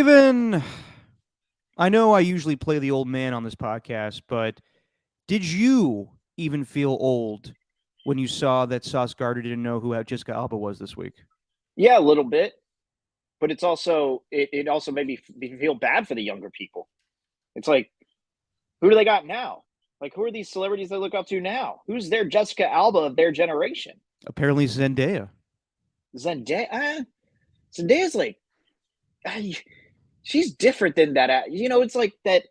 Steven, I know I usually play the old man on this podcast, but did you even feel old when you saw that Sauce Gardner didn't know who Jessica Alba was this week? Yeah, a little bit, but it also made me feel bad for the younger people. It's like, who do they got now? Like, who are these celebrities they look up to now? Who's their Jessica Alba of their generation? Apparently Zendaya. Zendaya. Zendaya's like, uh, she's different than that. It's like that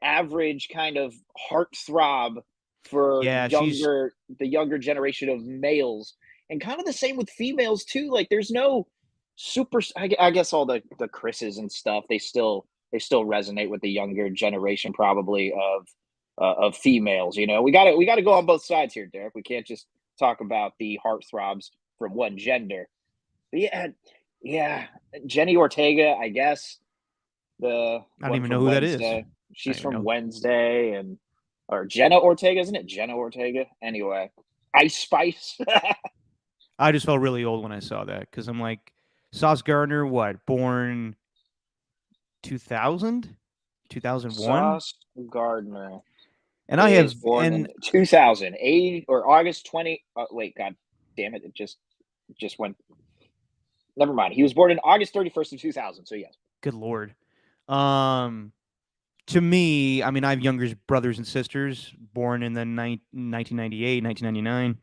average kind of heartthrob for Yeah, she's the younger generation of males, and kind of the same with females too. Like, there's no super. I guess all the Chris's and stuff, they still resonate with the younger generation, probably of females. We got to go on both sides here, Derek. We can't just talk about the heartthrobs from one gender. But yeah, Jenny Ortega, I guess, the I don't one even know from who that is. Wednesday. I don't She's even from know. Wednesday, or Jenna Ortega, isn't it? Jenna Ortega. Anyway, Ice Spice. I just felt really old when I saw that because I'm like, Sauce Gardner, what, born 2000? 2001? Sauce Gardner And I have, is born and in 2008 or August 20. Wait, God damn it! It just went. Never mind. He was born in August 31st of 2000. So yes. good Lord. Um, to me, I mean, I have younger brothers and sisters born in the 1998, 1999.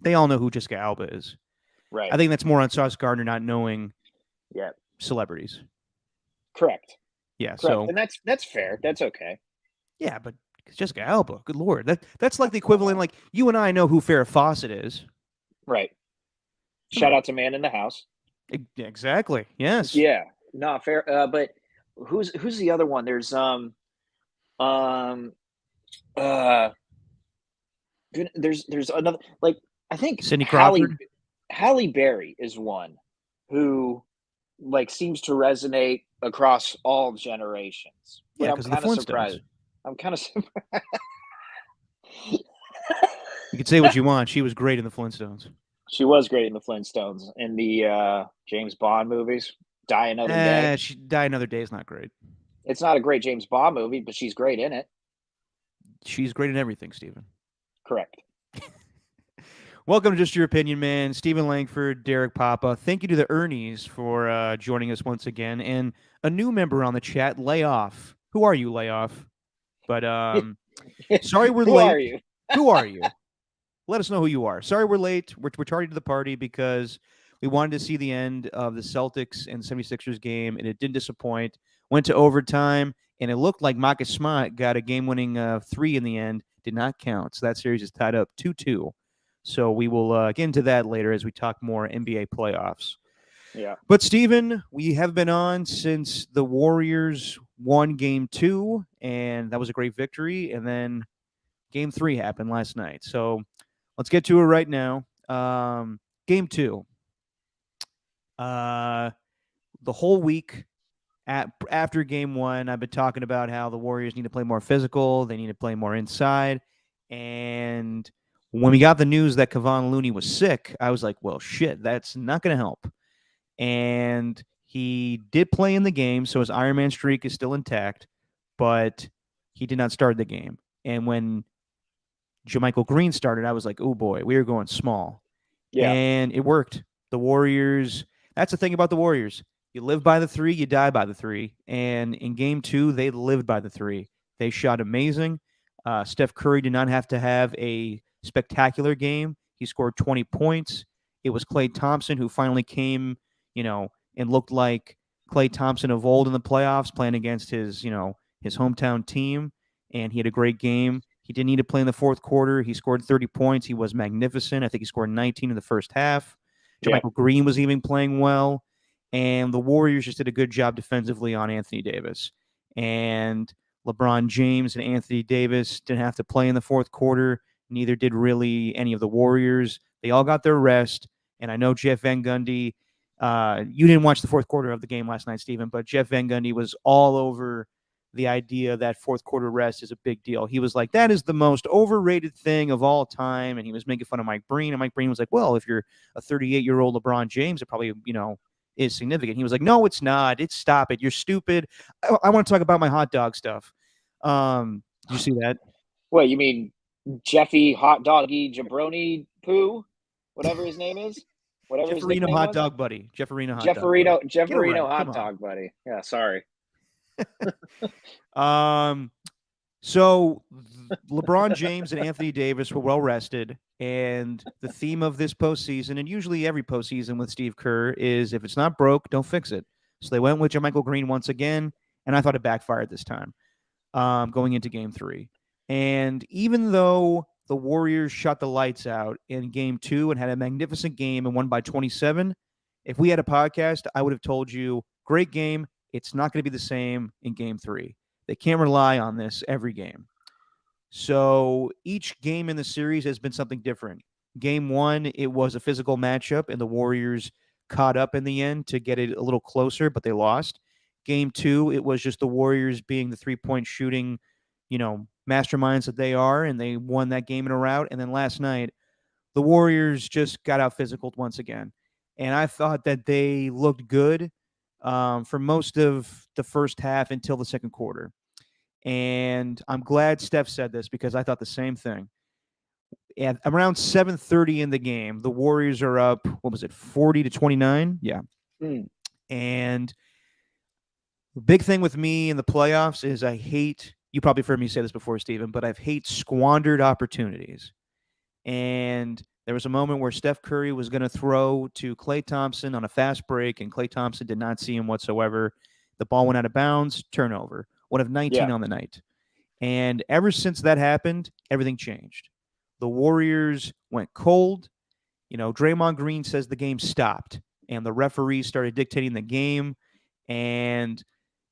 They all know who Jessica Alba is. I Right. think that's more on Sauce Gardner not knowing Yeah. celebrities. Correct. Yeah, Correct. so And that's fair. That's okay. yeah, but Jessica Alba, good Lord, that's like the equivalent. Like you and I know who Farrah Fawcett is. Right. Come Shout on, out to Man in the House. exactly. Yes, Yeah, no, fair. But who's the other one? There's um uh there's another, like, I think Cindy Crawford. Halle Berry is one who, like, seems to resonate across all generations. But Yeah, because of the Flintstones. I'm kind of You could say what you want. She was great in the Flintstones. she was great in the Flintstones, in the James Bond movies. Die Another Day. She died another day is not great. It's not a great James Bond movie, but she's great in it. She's great in everything, Stephen. Correct. Welcome to Just Your Opinion, man. Stephen Langford, Derek Papa. Thank you to the Ernies for joining us once again. And a new member on the chat, Layoff. Who are you, Layoff? But sorry we're Who are late. you? Who are you? Let us know who you are. Sorry we're late. We're tardy to the party because we wanted to see the end of the Celtics and 76ers game, and it didn't disappoint. Went to overtime, and it looked like Marcus Smart got a game-winning three in the end. Did not count. So that series is tied up 2-2. So we will get into that later as we talk more NBA playoffs. Yeah. But, Steven, we have been on since the Warriors won game 2, and that was a great victory. And then game 3 happened last night. So let's get to it right now. Game 2. The whole week after game 1, I've been talking about how the Warriors need to play more physical. They need to play more inside. And when we got the news that Kevon Looney was sick, I was like, well, shit, that's not going to help. And he did play in the game, so his Iron Man streak is still intact, but he did not start the game. And when JaMychal Green started, I was like, oh boy, we are going small. Yeah. And it worked. The Warriors, that's the thing about the Warriors. You live by the 3, you die by the 3. And in game 2, they lived by the 3. They shot amazing. Steph Curry did not have to have a spectacular game. He scored 20 points. It was Klay Thompson who finally came, and looked like Klay Thompson of old in the playoffs, playing against his hometown team. And he had a great game. He didn't need to play in the fourth quarter. He scored 30 points. He was magnificent. I think he scored 19 in the first half. Yeah. JaMychal Green was even playing well. And the Warriors just did a good job defensively on Anthony Davis. And LeBron James and Anthony Davis didn't have to play in the fourth quarter. Neither did really any of the Warriors. They all got their rest. And I know Jeff Van Gundy, you didn't watch the fourth quarter of the game last night, Stephen, but Jeff Van Gundy was all over the idea that fourth quarter rest is a big deal. He was like, that is the most overrated thing of all time. And he was making fun of Mike Breen. And Mike Breen was like, well, if you're a 38-year-old LeBron James, it probably, is significant. He was like, no, it's not. It's stop it. You're stupid. I want to talk about my hot dog stuff. Did you see that? What, you mean Jeffy Hot Doggy Jabroni Poo? Whatever his name is? Whatever his Jefferino nickname hot was? dog buddy. Jefferino hot dog buddy. Get it Jefferino right. Come Hot on. Dog Buddy. Yeah, sorry. So LeBron James and Anthony Davis were well rested, and the theme of this postseason, and usually every postseason with Steve Kerr, is if it's not broke, don't fix it. So they went with JaMychal Green once again, and I thought it backfired this time, going into Game 3. And even though the Warriors shut the lights out in Game 2 and had a magnificent game and won by 27, if we had a podcast, I would have told you, great game. It's not going to be the same in Game 3. They can't rely on this every game. So each game in the series has been something different. Game 1, it was a physical matchup, and the Warriors caught up in the end to get it a little closer, but they lost. Game 2, it was just the Warriors being the three-point shooting, masterminds that they are, and they won that game in a rout. And then last night, the Warriors just got out physical once again. And I thought that they looked good for most of the first half until the second quarter. And I'm glad Steph said this because I thought the same thing. At around 7:30 in the game, the Warriors are up, 40-29? Yeah. And the big thing with me in the playoffs is I hate, you probably heard me say this before, Stephen, but I hate squandered opportunities. And there was a moment where Steph Curry was going to throw to Klay Thompson on a fast break, and Klay Thompson did not see him whatsoever. The ball went out of bounds, turnover. 1 of 19 on the night. And ever since that happened, everything changed. The Warriors went cold. Draymond Green says the game stopped, and the referees started dictating the game. And,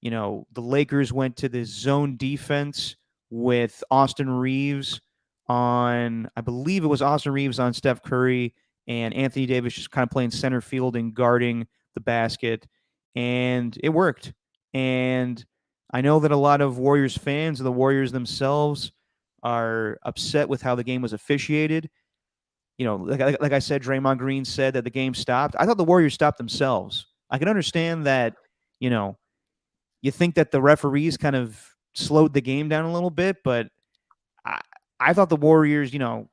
the Lakers went to this zone defense with Austin Reeves on, I believe it was Austin Reeves on Steph Curry, and Anthony Davis just kind of playing center field and guarding the basket. And it worked. And I know that a lot of Warriors fans and the Warriors themselves are upset with how the game was officiated. Like I said, Draymond Green said that the game stopped. I thought the Warriors stopped themselves. I can understand that, you think that the referees kind of slowed the game down a little bit, but I thought the Warriors, the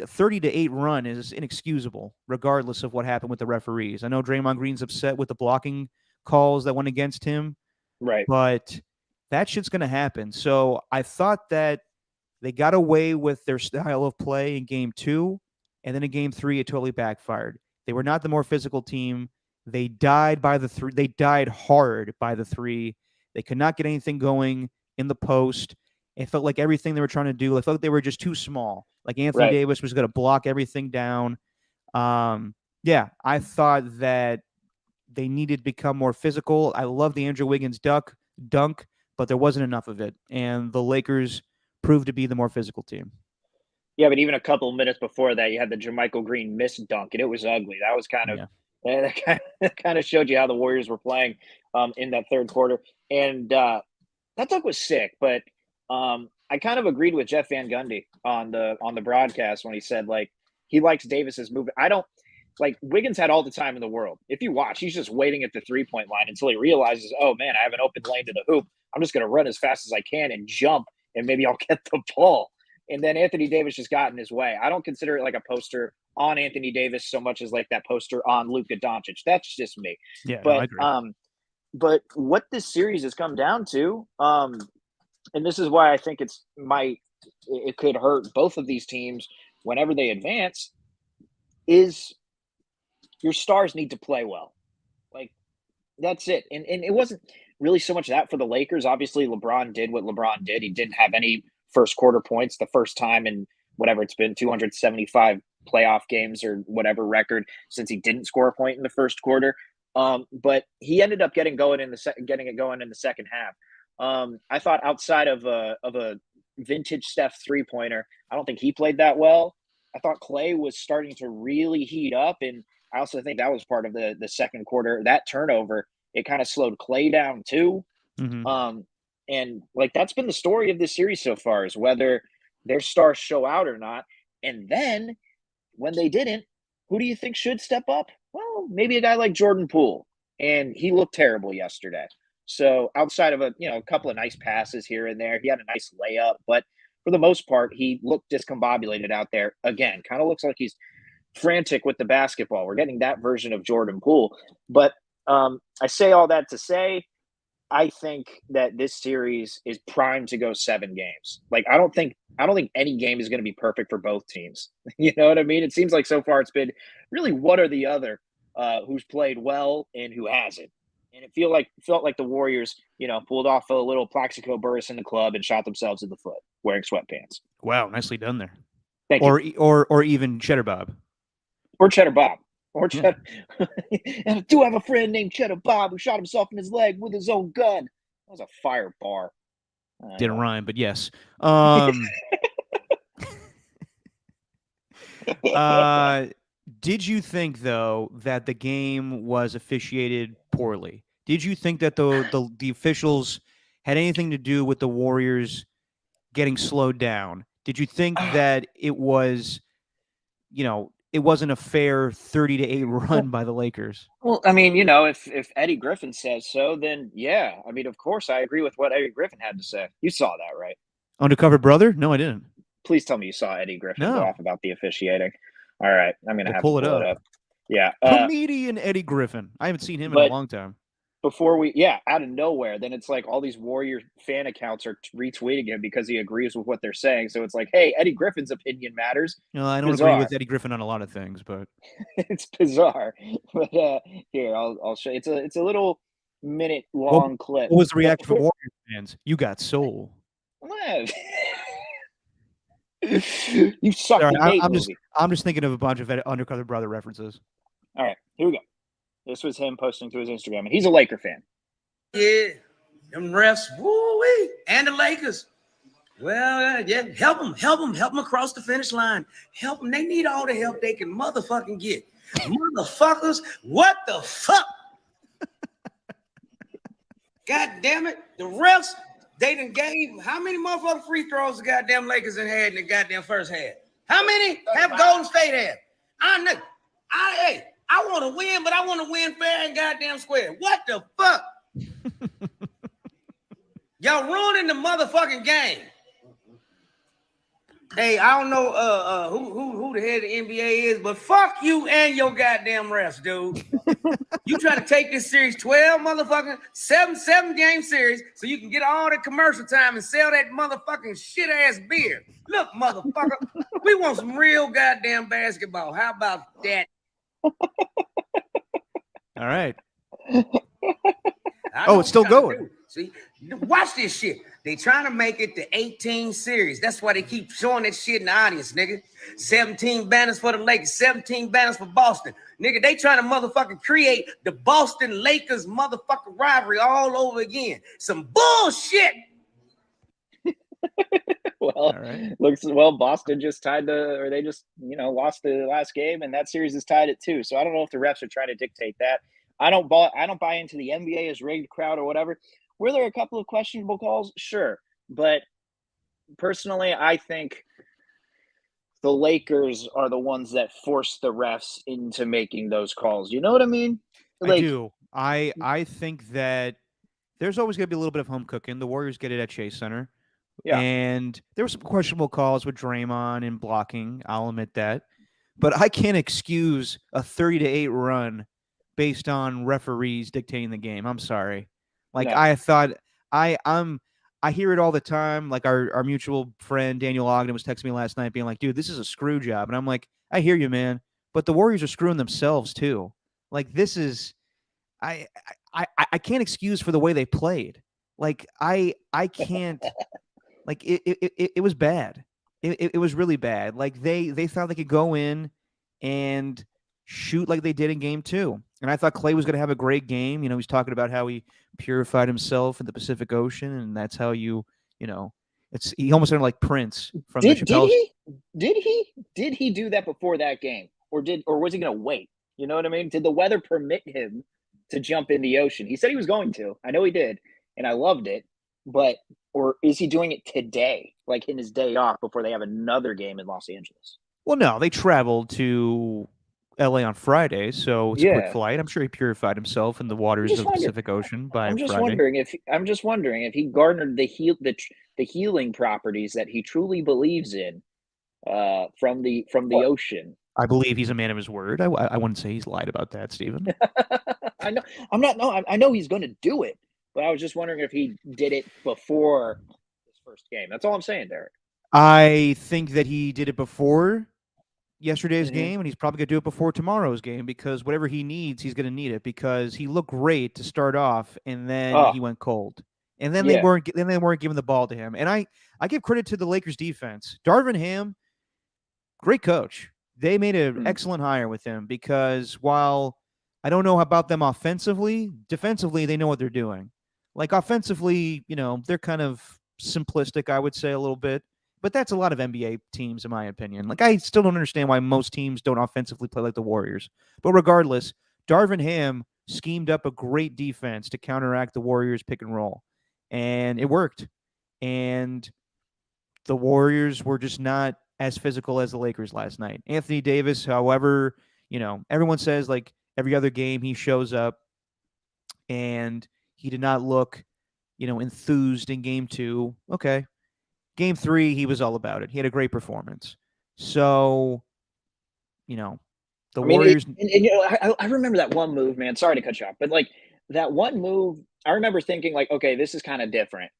30-8 run is inexcusable, regardless of what happened with the referees. I know Draymond Green's upset with the blocking calls that went against him. Right. But that shit's going to happen. So I thought that they got away with their style of play in Game 2, and then in Game 3, it totally backfired. They were not the more physical team. They died by the 3. They died hard by the 3. They could not get anything going in the post. It felt like everything they were trying to do, it felt like they were just too small. Like Anthony Davis was going to block everything down. I thought that they needed to become more physical. I love the Andrew Wiggins dunk, but there wasn't enough of it. And the Lakers proved to be the more physical team. Yeah, but even a couple of minutes before that, you had the JaMychal Green missed dunk, and it was ugly. That was that kind of showed you how the Warriors were playing in that third quarter. And that dunk was sick, but I kind of agreed with Jeff Van Gundy on the broadcast when he said, like, he likes Davis's movement. I don't like Wiggins had all the time in the world. If you watch, he's just waiting at the 3-point line until he realizes, oh man, I have an open lane to the hoop. I'm just going to run as fast as I can and jump, and maybe I'll get the ball. And then Anthony Davis just got in his way. I don't consider it like a poster on Anthony Davis so much as like that poster on Luka Doncic. That's just me. Yeah, but no, I agree. But what this series has come down to, and this is why I think it could hurt both of these teams whenever they advance, is your stars need to play well. Like, that's it. And it wasn't really so much that for the Lakers. Obviously, LeBron did what LeBron did. He didn't have any first quarter points the first time in whatever it's been, 275 playoff games or whatever record since he didn't score a point in the first quarter. But he ended up getting it going in the second half. I thought outside of a vintage Steph 3-pointer, I don't think he played that well. I thought Klay was starting to really heat up, and I also think that was part of the second quarter. That turnover, it kind of slowed Klay down too. Mm-hmm. And like that's been the story of this series so far, is whether their stars show out or not. And then when they didn't, who do you think should step up? Well, maybe a guy like Jordan Poole. and he looked terrible yesterday. So outside of a couple of nice passes here and there, he had a nice layup, but for the most part, he looked discombobulated out there. Again, kind of looks like he's frantic with the basketball. We're getting that version of Jordan Poole. But I say all that to say, I think that this series is primed to go 7 games. Like I don't think any game is going to be perfect for both teams. You know what I mean? It seems like so far it's been really one or the other who's played well and who hasn't. And it felt like the Warriors, pulled off a little Plaxico Burress in the club and shot themselves in the foot wearing sweatpants. Wow, nicely done there. Thank you. Or even Cheddar Bob. Or Cheddar Bob. Or Cheddar. And I do have a friend named Cheddar Bob who shot himself in his leg with his own gun. That was a fire bar. Didn't rhyme, but yes. Did you think, though, that the game was officiated poorly? Did you think that the officials had anything to do with the Warriors getting slowed down? Did you think that it was, it wasn't a fair 30-8 run by the Lakers? Well, I mean, if Eddie Griffin says so, then yeah. I mean, of course, I agree with what Eddie Griffin had to say. You saw that, right? Undercover Brother? No, I didn't. Please tell me you saw Eddie Griffin No. go off about the officiating. All right, I'm gonna have pull to it up. Yeah, Comedian Eddie Griffin. I haven't seen him in a long time. Before out of nowhere, then it's like all these Warrior fan accounts are retweeting him because he agrees with what they're saying. So it's like, hey, Eddie Griffin's opinion matters. No, I don't agree with Eddie Griffin on a lot of things, but it's bizarre. But here, I'll show you. It's a little minute long clip. What was the reaction from Warriors fans? You got soul. You suck. Sorry, I'm just thinking of a bunch of Undercover Brother references. All right, here we go. This was him posting to his Instagram, and he's a Laker fan. Yeah, them refs, woo-wee, and the Lakers. Well, yeah, help them across the finish line. Help them. They need all the help they can motherfucking get. Motherfuckers, what the fuck? God damn it. The refs, they done gave how many motherfucking free throws the goddamn Lakers had in the goddamn first half? How many have Golden State had? I want to win, but I want to win fair and goddamn square. What the fuck? Y'all ruining the motherfucking game. Hey, I don't know who the head of the NBA is, but fuck you and your goddamn refs, dude. You try to take this series 12 motherfucking seven game series so you can get all the commercial time and sell that motherfucking shit ass beer. Look, motherfucker, we want some real goddamn basketball. How about that? All right. It's still going. See, watch this shit. They trying to make it the 18 series. That's why they keep showing that shit in the audience, nigga. 17 banners for the Lakers, 17 banners for Boston. Nigga, they trying to motherfucking create the Boston Lakers motherfucking rivalry all over again. Some bullshit. Well, right. Boston just they lost the last game, and that series is tied at 2. So I don't know if the refs are trying to dictate that. I don't buy into the NBA as rigged crowd or whatever. Were there a couple of questionable calls? Sure. But personally, I think the Lakers are the ones that force the refs into making those calls. You know what I mean? I do. I think that there's always going to be a little bit of home cooking. The Warriors get it at Chase Center. Yeah. And there were some questionable calls with Draymond and blocking. I'll admit that. But I can't excuse a 30-8 run based on referees dictating the game. I'm sorry. Like, no. I thought I hear it all the time. Like our mutual friend Daniel Ogden was texting me last night being like, dude, this is a screw job. And I'm like, I hear you, man. But the Warriors are screwing themselves too. Like, this is I can't excuse for the way they played. Like, I can't like it was bad. It was really bad. Like they thought they could go in and shoot like they did in game 2. And I thought Clay was going to have a great game. He's talking about how he purified himself in the Pacific Ocean, and that's how he almost sounded like Prince from the Chappelle. Did he do that before that game, or was he going to wait? You know what I mean? Did the weather permit him to jump in the ocean? He said he was going to. I know he did, and I loved it. Or is he doing it today, like in his day off before they have another game in Los Angeles? Well, no, they traveled to LA on Friday, so it's a quick Yeah. flight. I'm sure he purified himself in the waters just of the wondering- Pacific Ocean by I'm just Friday. wondering if he garnered the healing properties that he truly believes in from the ocean. I believe he's a man of his word. I wouldn't say he's lied about that, Stephen. I know. I'm not. No, I know he's going to do it, but I was just wondering if he did it before his first game. That's all I'm saying, Derek. I think that he did it before yesterday's Mhm. game, and he's probably going to do it before tomorrow's game because whatever he needs, he's going to need it because he looked great to start off, and then Oh. he went cold, and then Yeah. they weren't giving the ball to him. And I give credit to the Lakers defense. Darvin Ham, great coach. They made an Mhm. excellent hire with him because while I don't know about them offensively, defensively they know what they're doing. Like offensively, they're kind of simplistic, I would say a little bit. But that's a lot of NBA teams, in my opinion. Like, I still don't understand why most teams don't offensively play like the Warriors. But regardless, Darvin Ham schemed up a great defense to counteract the Warriors' pick and roll. And it worked. And the Warriors were just not as physical as the Lakers last night. Anthony Davis, however, everyone says like every other game he shows up and he did not look, enthused in game 2. Okay. Game 3, he was all about it. He had a great performance. So, the Warriors. I remember that one move, man. Sorry to cut you off, but like that one move, I remember thinking like, okay, this is kind of different.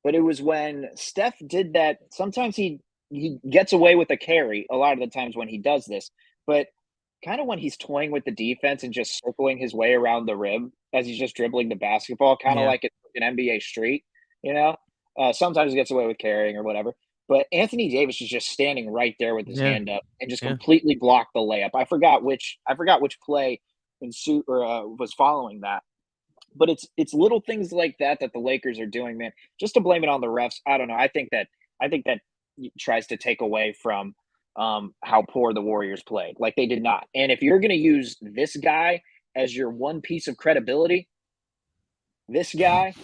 But it was when Steph did that. Sometimes he gets away with a carry. A lot of the times when he does this, but kind of when he's toying with the defense and just circling his way around the rim as he's just dribbling the basketball, kind of Yeah. like it's an NBA street, sometimes he gets away with carrying or whatever. But Anthony Davis is just standing right there with his Yeah. hand up and just Yeah. completely blocked the layup. I forgot which play ensued or was following that. But it's little things like that the Lakers are doing, man. Just to blame it on the refs, I don't know. I think that tries to take away from how poor the Warriors played. Like they did not. And if you're going to use this guy as your one piece of credibility, this guy,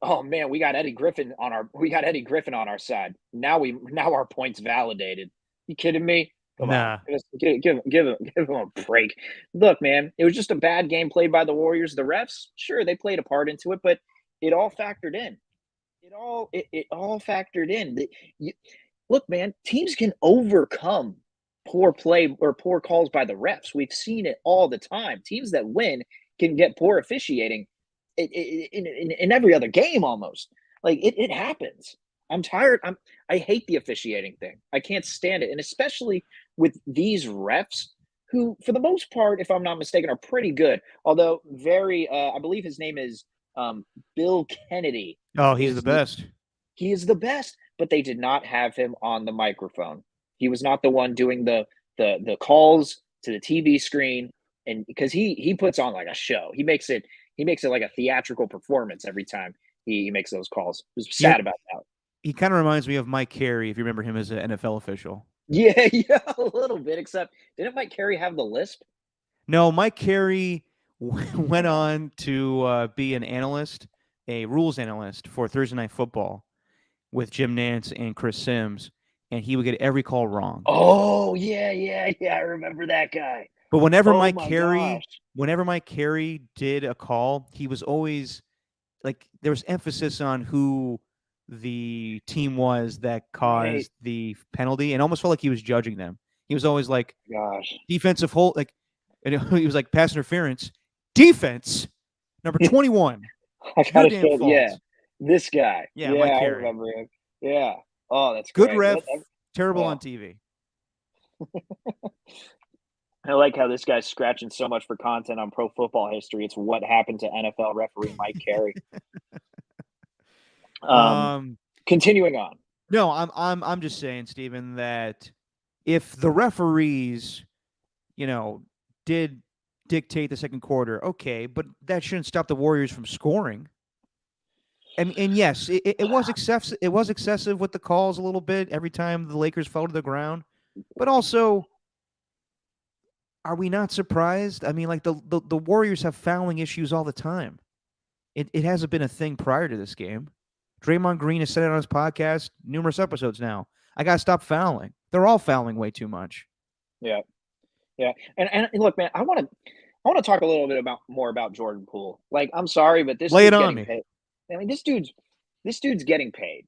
oh man, we got Eddie Griffin on our side. Now our point's validated. You kidding me? Come Nah. on, give him a break. Look, man, it was just a bad game played by the Warriors. The refs, sure, they played a part into it, but it all factored in. It all factored in. Look, man, teams can overcome poor play or poor calls by the refs. We've seen it all the time. Teams that win can get poor officiating in every other game almost. Like it happens. I'm tired. I hate the officiating thing. I can't stand it. And especially with these refs who, for the most part, if I'm not mistaken, are pretty good. Although very, I believe his name is Bill Kennedy. Oh, he's the best. He is the best, but they did not have him on the microphone. He was not the one doing the calls to the TV screen, and because he puts on like a show. He makes it like a theatrical performance every time he makes those calls. I was sad about that. He kind of reminds me of Mike Carey, if you remember him as an NFL official. Yeah, a little bit. Except didn't Mike Carey have the lisp? No, Mike Carey went on to be an analyst, a rules analyst for Thursday Night Football with Jim Nantz and Chris Sims, and he would get every call wrong. Oh, yeah. I remember that guy. But whenever Oh Mike my Carey gosh. did a call, he was always like there was emphasis on who the team was that caused Right. the penalty, and almost felt like he was judging them. He was always like Gosh. defensive hold, like, and he was like pass interference, defense number 21. I Your gotta damn show, fault. yeah, this guy. Yeah, Mike I Carey. remember him. Yeah. Oh, that's Good great. ref, terrible yeah. on TV. I like how this guy's scratching so much for content on pro football history. It's what happened to NFL referee Mike Carey. Continuing on. No, I'm just saying, Stephen, that if the referees, did dictate the second quarter, okay, but that shouldn't stop the Warriors from scoring. And yes, it was excessive. It was excessive with the calls a little bit every time the Lakers fell to the ground. But also, are we not surprised? I mean, like the Warriors have fouling issues all the time. It hasn't been a thing prior to this game. Draymond Green has said it on his podcast numerous episodes now. I got to stop fouling. They're all fouling way too much. Yeah. Yeah, and look, man, I want to talk a little bit more about Jordan Poole. Like, I'm sorry, but this Lay it dude's on getting me. paid. I mean, this dude's getting paid,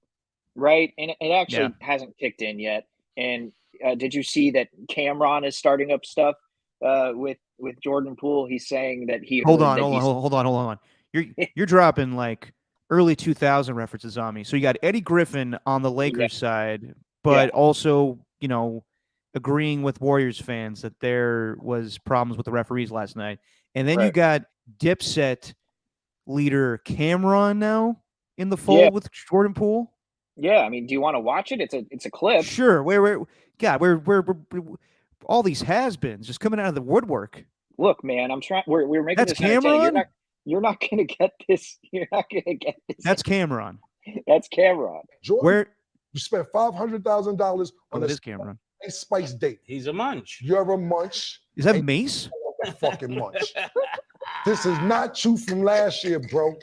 right? And it Yeah. actually hasn't kicked in yet. And did you see that Cameron is starting up stuff with Jordan Poole? He's saying that he Hold heard on, that hold on, he's hold on. You're dropping like early 2000 references on me. So you got Eddie Griffin on the yeah, Lakers side, yeah, but also, agreeing with Warriors fans that there was problems with the referees last night. And then you right, got Dipset leader Cameron now in the yeah, fold with Jordan Poole. yeah. I mean, do you want to watch it? It's a clip. Sure. God, we're all these has-beens just coming out of the woodwork. Look, man, I'm trying. We're making That's this entertaining. Cameron? You're not gonna get this. You're not gonna get this. That's Cameron. That's Cameron. Jordan, Where you spent $500,000 Oh, on that a is Cameron. spice date. He's a munch. You're a munch. Is that Ain't Mace? a fucking munch. This is not you from last year, bro.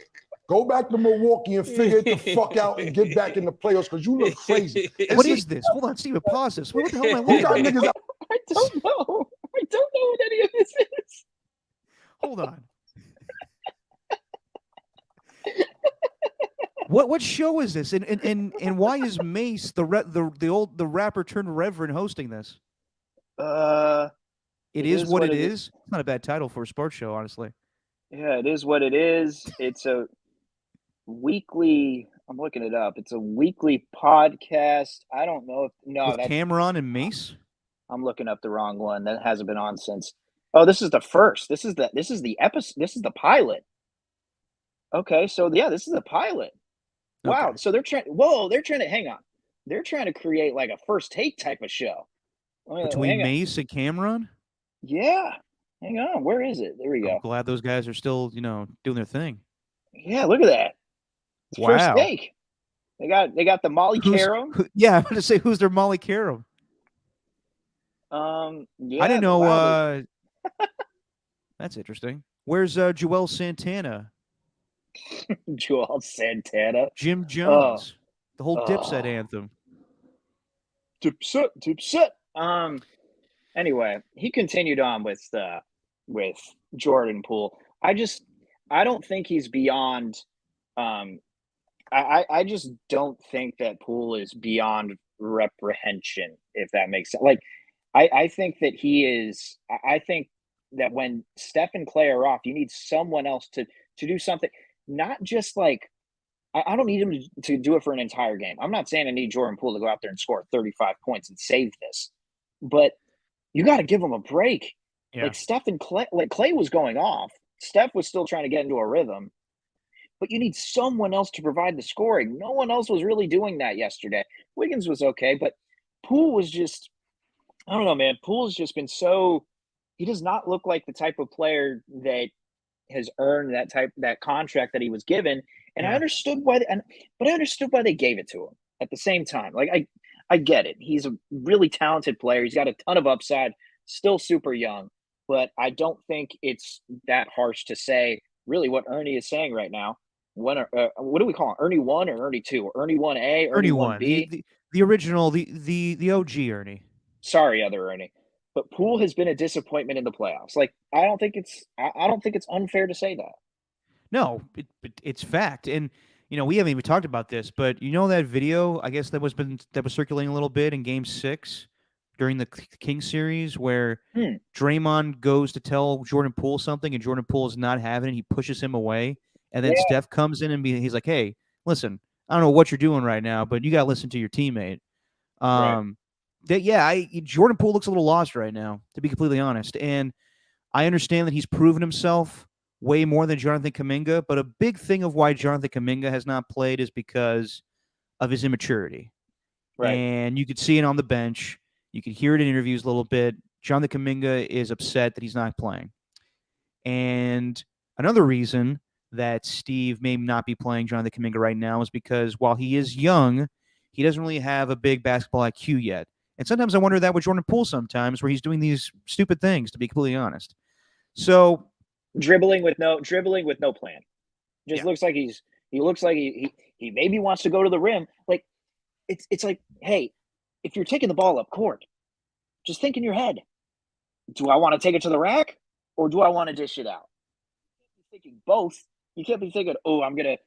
Go back to Milwaukee and figure it the fuck out and get back in the playoffs because you look crazy. What is this? Hold on, Steven, pause this. What the hell am I You looking got at? niggas out. I don't know. I don't know what any of this is. Hold on. What show is this? And why is Mace the rapper turned reverend hosting this? It is what it is. It's not a bad title for a sports show, honestly. Yeah, it is what it is. It's a weekly. I'm looking it up. It's a weekly podcast. I don't know if With Cameron and Mace? I'm looking up the wrong one. That hasn't been on since. Oh, this is the first. This is the episode. This is the pilot. Okay, so yeah, this is the pilot. Wow. Okay. So they're trying. Whoa, they're trying to hang on. They're trying to create like a first take type of show. Between Hang on. Mace and Cameron? Yeah. Hang on. Where is it? There we I'm go. glad those guys are still, doing their thing. Yeah, look at that. It's First Wow. take. They got the Molly Carum. Yeah, I'm going to say who's their Molly Carum. Yeah, I didn't know. wow, That's interesting. Where's Joel Santana? Joel Santana. Jim Jones. The whole Dipset Oh. anthem. Dipset. Anyway, he continued on with Jordan Poole. I don't think he's beyond. I just don't think that Poole is beyond reprehension, if that makes sense. Like, I think that he is. I think that when Steph and Clay are off, you need someone else to do something. Not just like I don't need him to do it for an entire game. I'm not saying I need Jordan Poole to go out there and score 35 points and save this, but you got to give him a break. Yeah. Like Steph and Clay, like Clay was going off. Steph was still trying to get into a rhythm, but you need someone else to provide the scoring. No one else was really doing that yesterday. Wiggins was okay, but Poole was just, I don't know, man. Poole's just been he does not look like the type of player that has earned that contract that he was given. And Yeah. I understood but I understood why they gave it to him at the same time. Like I get it. He's a really talented player. He's got a ton of upside, still super young, but I don't think it's that harsh to say really what Ernie is saying right now. What do we call him? Ernie 1 or Ernie 2? Or Ernie 1A, Ernie Ernie won. 1B? The original, the OG Ernie. Sorry, other Ernie. But Poole has been a disappointment in the playoffs. Like I don't think it's unfair to say that. No, it's fact. And we haven't even talked about this, but that video, I guess that was circulating a little bit in Game 6 during the Kings series, where Draymond goes to tell Jordan Poole something, and Jordan Poole is not having it. He pushes him away, and then Steph comes in and he's like, "Hey, listen, I don't know what you're doing right now, but you got to listen to your teammate." Right. Jordan Poole looks a little lost right now, to be completely honest, and I understand that he's proven himself way more than Jonathan Kuminga, but a big thing of why Jonathan Kuminga has not played is because of his immaturity. Right. And you could see it on the bench. You could hear it in interviews a little bit. Jonathan Kuminga is upset that he's not playing. And another reason that Steve may not be playing Jonathan Kuminga right now is because while he is young, he doesn't really have a big basketball IQ yet. And sometimes I wonder that with Jordan Poole sometimes, where he's doing these stupid things, to be completely honest. So dribbling with no plan. Just looks like he maybe wants to go to the rim. Like it's like, hey, if you're taking the ball up court, just think in your head. do I want to take it to the rack or do I want to dish it out? You're thinking both. You can't be thinking, oh, I'm gonna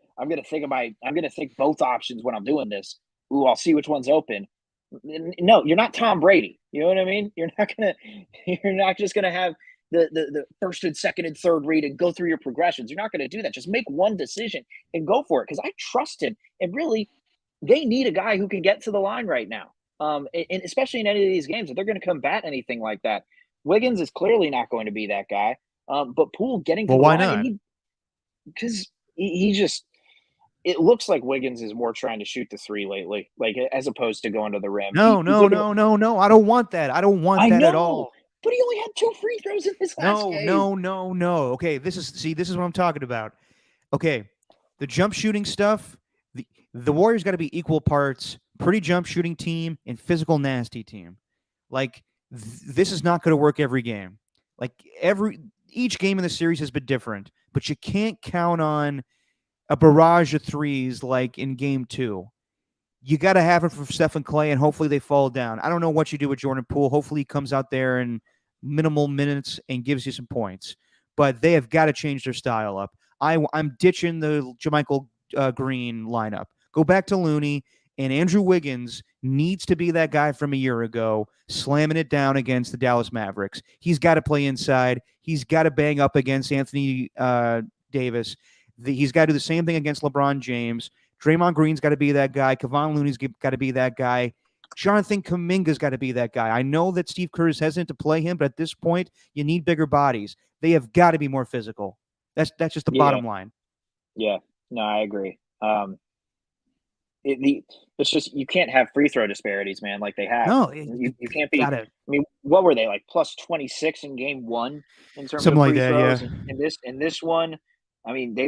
think both options when I'm doing this. Ooh, I'll see which one's open. No, you're not Tom Brady. You know what I mean? You're not just gonna have the first and second and third read and go through your progressions. You're not gonna do that. Just make one decision and go for it. Because I trust him. And really, they need a guy who can get to the line right now. And especially in any of these games, if they're going to combat anything like that, Wiggins is clearly not going to be that guy. But Poole getting to Well, the why line, not? because he just it looks like Wiggins is more trying to shoot the three lately, like as opposed to going to the rim. No. I don't want that. I don't want I that know, at all. but he only had 2 free throws in his last game. No. Okay, this is what I'm talking about. Okay, the jump shooting stuff. The Warriors got to be equal parts pretty jump shooting team and physical nasty team. Like this is not going to work every game. Like each game in the series has been different, but you can't count on a barrage of threes like in game 2. You got to have it from Stephen Clay, and hopefully they fall down. I don't know what you do with Jordan Poole. Hopefully he comes out there in minimal minutes and gives you some points. But they have got to change their style up. I'm ditching the JaMychal Green lineup. Go back to Looney, and Andrew Wiggins needs to be that guy from a year ago, slamming it down against the Dallas Mavericks. He's got to play inside. He's got to bang up against Anthony Davis. He's got to do the same thing against LeBron James. Draymond Green's got to be that guy. Kevon Looney's got to be that guy. Jonathan Kuminga's got to be that guy. I know that Steve Kerr is hesitant to play him, but at this point, you need bigger bodies. They have got to be more physical. That's just the bottom line. Yeah, no, I agree. It's just you can't have free throw disparities, man, like they have. No, you can't be. gotta, I mean, what were they like plus 26 in game 1 in terms something of like free that, throws? yeah. In this one, I mean, they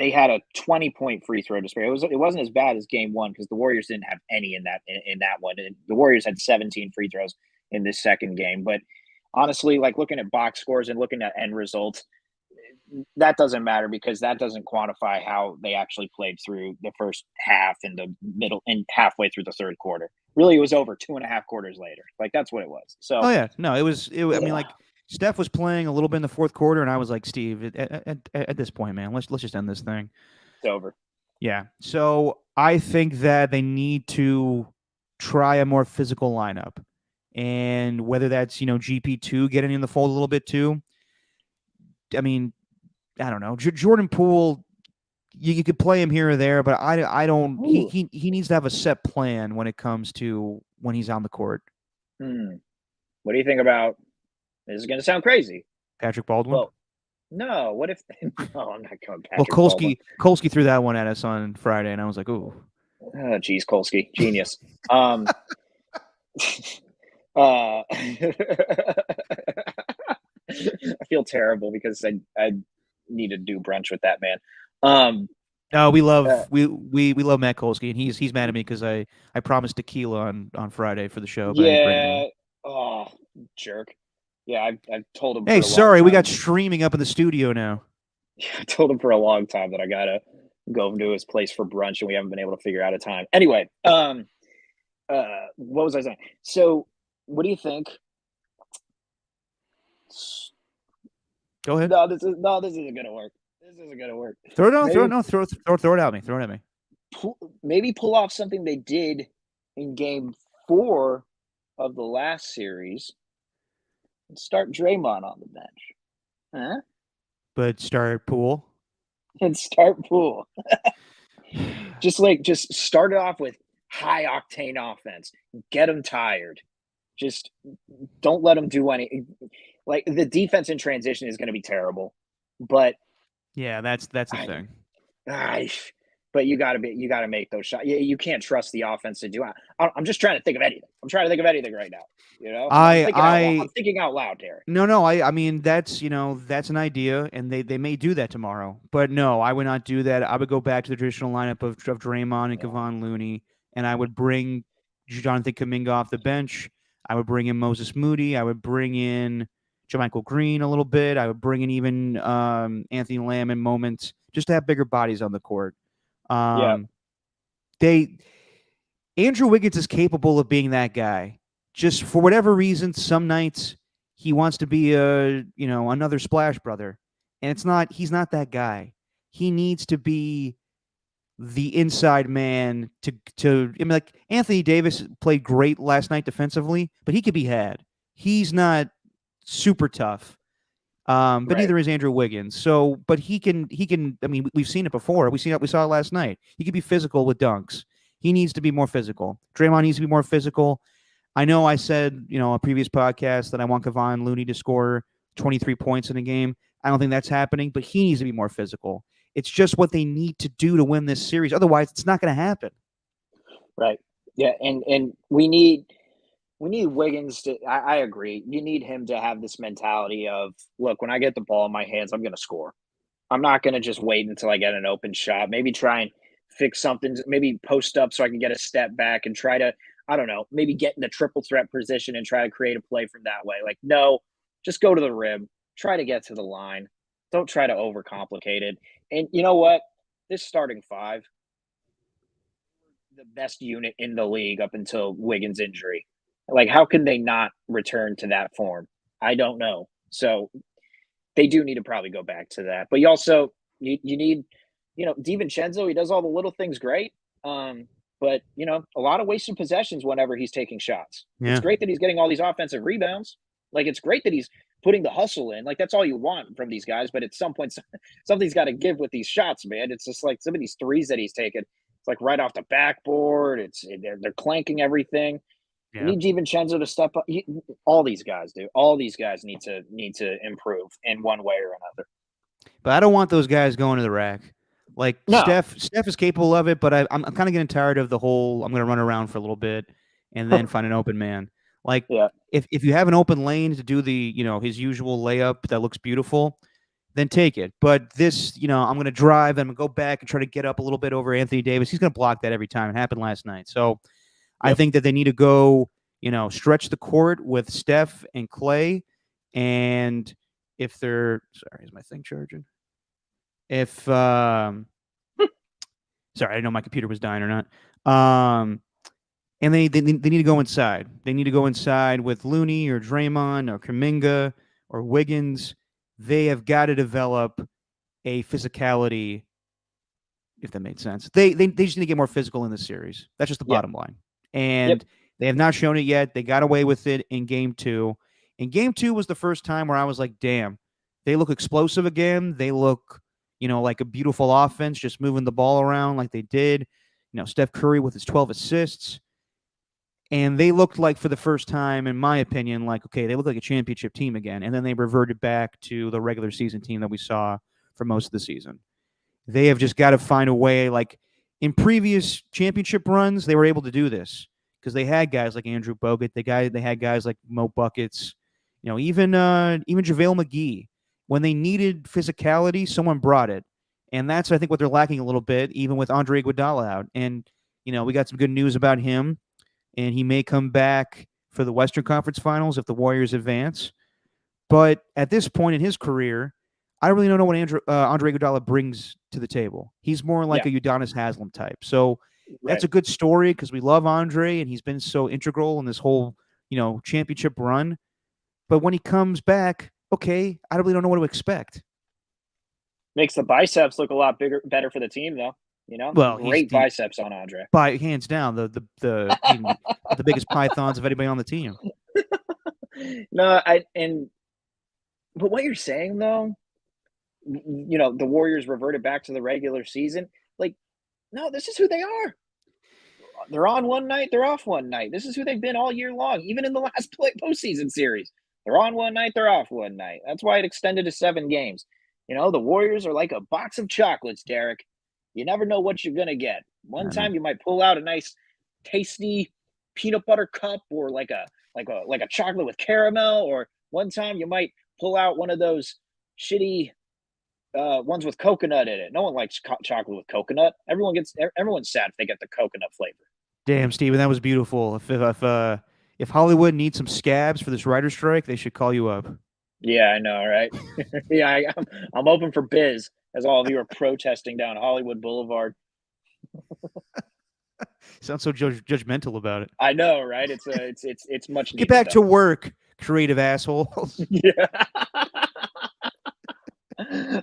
had a 20-point free throw disparity. It wasn't as bad as game 1 because the Warriors didn't have any in that one. And the Warriors had 17 free throws in this second game. But honestly, like looking at box scores and looking at end results, that doesn't matter because that doesn't quantify how they actually played through the first half and the middle and halfway through the third quarter. Really, it was over 2.5 quarters later. Like that's what it was. So, oh yeah, no, it was. I mean, like Steph was playing a little bit in the fourth quarter, and I was like, Steve, at this point, man, let's just end this thing. It's over. Yeah. So I think that they need to try a more physical lineup, and whether that's GP2 getting in the fold a little bit too. I mean, I don't know. Jordan Poole, you could play him here or there, but I don't. He needs to have a set plan when it comes to when he's on the court. What do you think about? This is going to sound crazy. Patrick Baldwin. Well, no. What if? No, I'm not going. Patrick well, Kolsky threw that one at us on Friday, and I was like, "Ooh, oh, geez, Kolsky, genius." I feel terrible because I need to do brunch with that man. No, we love Matt Kolsky, and he's mad at me because I promised tequila on Friday for the show. But yeah. Oh, jerk. Yeah, I've told him. Hey, sorry, we got streaming up in the studio now. Yeah, I told him for a long time that I gotta go to his place for brunch, and we haven't been able to figure out a time. Anyway, what was I saying? So, what do you think? Go ahead. No, this isn't gonna work. This isn't gonna work. Throw it at me. Throw it at me. Maybe pull off something they did in game 4 of the last series and start Draymond on the bench. Huh? But start Poole. And start Poole. just start it off with high octane offense. Get them tired. Just don't let them do any. Like the defense in transition is going to be terrible, but yeah, that's the thing. But you got to make those shots. You can't trust the offense to do it. I'm just trying to think of anything. I'm trying to think of anything right now. I'm thinking out loud here. No. I mean that's that's an idea, and they may do that tomorrow. But no, I would not do that. I would go back to the traditional lineup of Draymond and Kevon Looney, and I would bring Jonathan Kuminga off the bench. I would bring in Moses Moody. I would bring in JaMychal Green a little bit. I would bring in even Anthony Lamb in moments just to have bigger bodies on the court. Andrew Wiggins is capable of being that guy. Just for whatever reason, some nights he wants to be another Splash Brother, and he's not that guy. He needs to be the inside man to. I mean, like Anthony Davis played great last night defensively, but he could be had. He's not super tough. But Right. neither is Andrew Wiggins. So, but he can. I mean, we've seen it before. We saw it last night. He can be physical with dunks. He needs to be more physical. Draymond needs to be more physical. I know I said, a previous podcast that I want Kevon Looney to score 23 points in a game. I don't think that's happening, but he needs to be more physical. It's just what they need to do to win this series. Otherwise, it's not going to happen. Right. Yeah, and we need Wiggins to. I agree. You need him to have this mentality of, look, when I get the ball in my hands, I'm going to score. I'm not going to just wait until I get an open shot. Maybe try and fix something. Maybe post up so I can get a step back and try to, I don't know, maybe get in the triple threat position and try to create a play from that way. Like, no, just go to the rim. Try to get to the line. Don't try to overcomplicate it. And you know what? This starting five, the best unit in the league up until Wiggins' injury. Like, how can they not return to that form? I don't know. So they do need to probably go back to that. But you also you need, DiVincenzo. He does all the little things great. But a lot of wasted possessions whenever he's taking shots. Yeah. It's great that he's getting all these offensive rebounds. Like, it's great that he's putting the hustle in. Like, that's all you want from these guys. But at some point, something's got to give with these shots, man. It's just like some of these threes that he's taken. It's like right off the backboard. They're clanking everything. Yeah. You need DiVincenzo to step up. All these guys do. All these guys need to improve in one way or another. But I don't want those guys going to the rack. Like, No. Steph is capable of it, but I'm kind of getting tired of the whole. I'm going to run around for a little bit and then find an open man. Like, Yeah. if you have an open lane to do the his usual layup that looks beautiful, then take it. But this, I'm going to drive and I'm going to go back and try to get up a little bit over Anthony Davis. He's going to block that every time. It happened last night. So I Yep. think that they need to go, stretch the court with Steph and Clay. And if they're sorry, is my thing charging? If sorry, I didn't know my computer was dying or not. And they need to go inside. They need to go inside with Looney or Draymond or Kuminga or Wiggins. They have got to develop a physicality, if that made sense. They just need to get more physical in this series. That's just the Yep. bottom line. And they have not shown it yet. They got away with it in game 2. And game 2 was the first time where I was like, damn, they look explosive again. They look, like a beautiful offense, just moving the ball around like they did. Steph Curry with his 12 assists. And they looked like, for the first time, in my opinion, like, okay, they look like a championship team again. And then they reverted back to the regular season team that we saw for most of the season. They have just got to find a way. Like, in previous championship runs, they were able to do this because they had guys like Andrew Bogut. They had guys like Mo Buckets. Even JaVale McGee. When they needed physicality, someone brought it. And that's, I think, what they're lacking a little bit, even with Andre Iguodala out. And, we got some good news about him. And he may come back for the Western Conference Finals if the Warriors advance. But at this point in his career, I really don't know what Andre Iguodala brings to the table. He's more like a Udonis Haslem type. So that's a good story because we love Andre, and he's been so integral in this whole, championship run. But when he comes back, okay, I really don't know what to expect. Makes the biceps look a lot better for the team, though. Well, great biceps on Andre. By hands down, the biggest pythons of anybody on the team. No, but what you're saying though, the Warriors reverted back to the regular season. Like, no, this is who they are. They're on one night, they're off one night. This is who they've been all year long, even in the last postseason series. They're on one night, they're off one night. That's why it extended to 7 games. The Warriors are like a box of chocolates, Derek. You never know what you're gonna get. One time you might pull out a nice, tasty peanut butter cup, or like a chocolate with caramel, or one time you might pull out one of those shitty ones with coconut in it. No one likes chocolate with coconut. Everyone's sad if they get the coconut flavor. Damn, Steven, that was beautiful. If Hollywood needs some scabs for this writer's strike, they should call you up. Yeah, I know, right? Yeah, I'm open for biz as all of you are protesting down Hollywood Boulevard. Sounds so judgmental about it. I know, right? It's much. Get back to work. creative assholes. Yeah.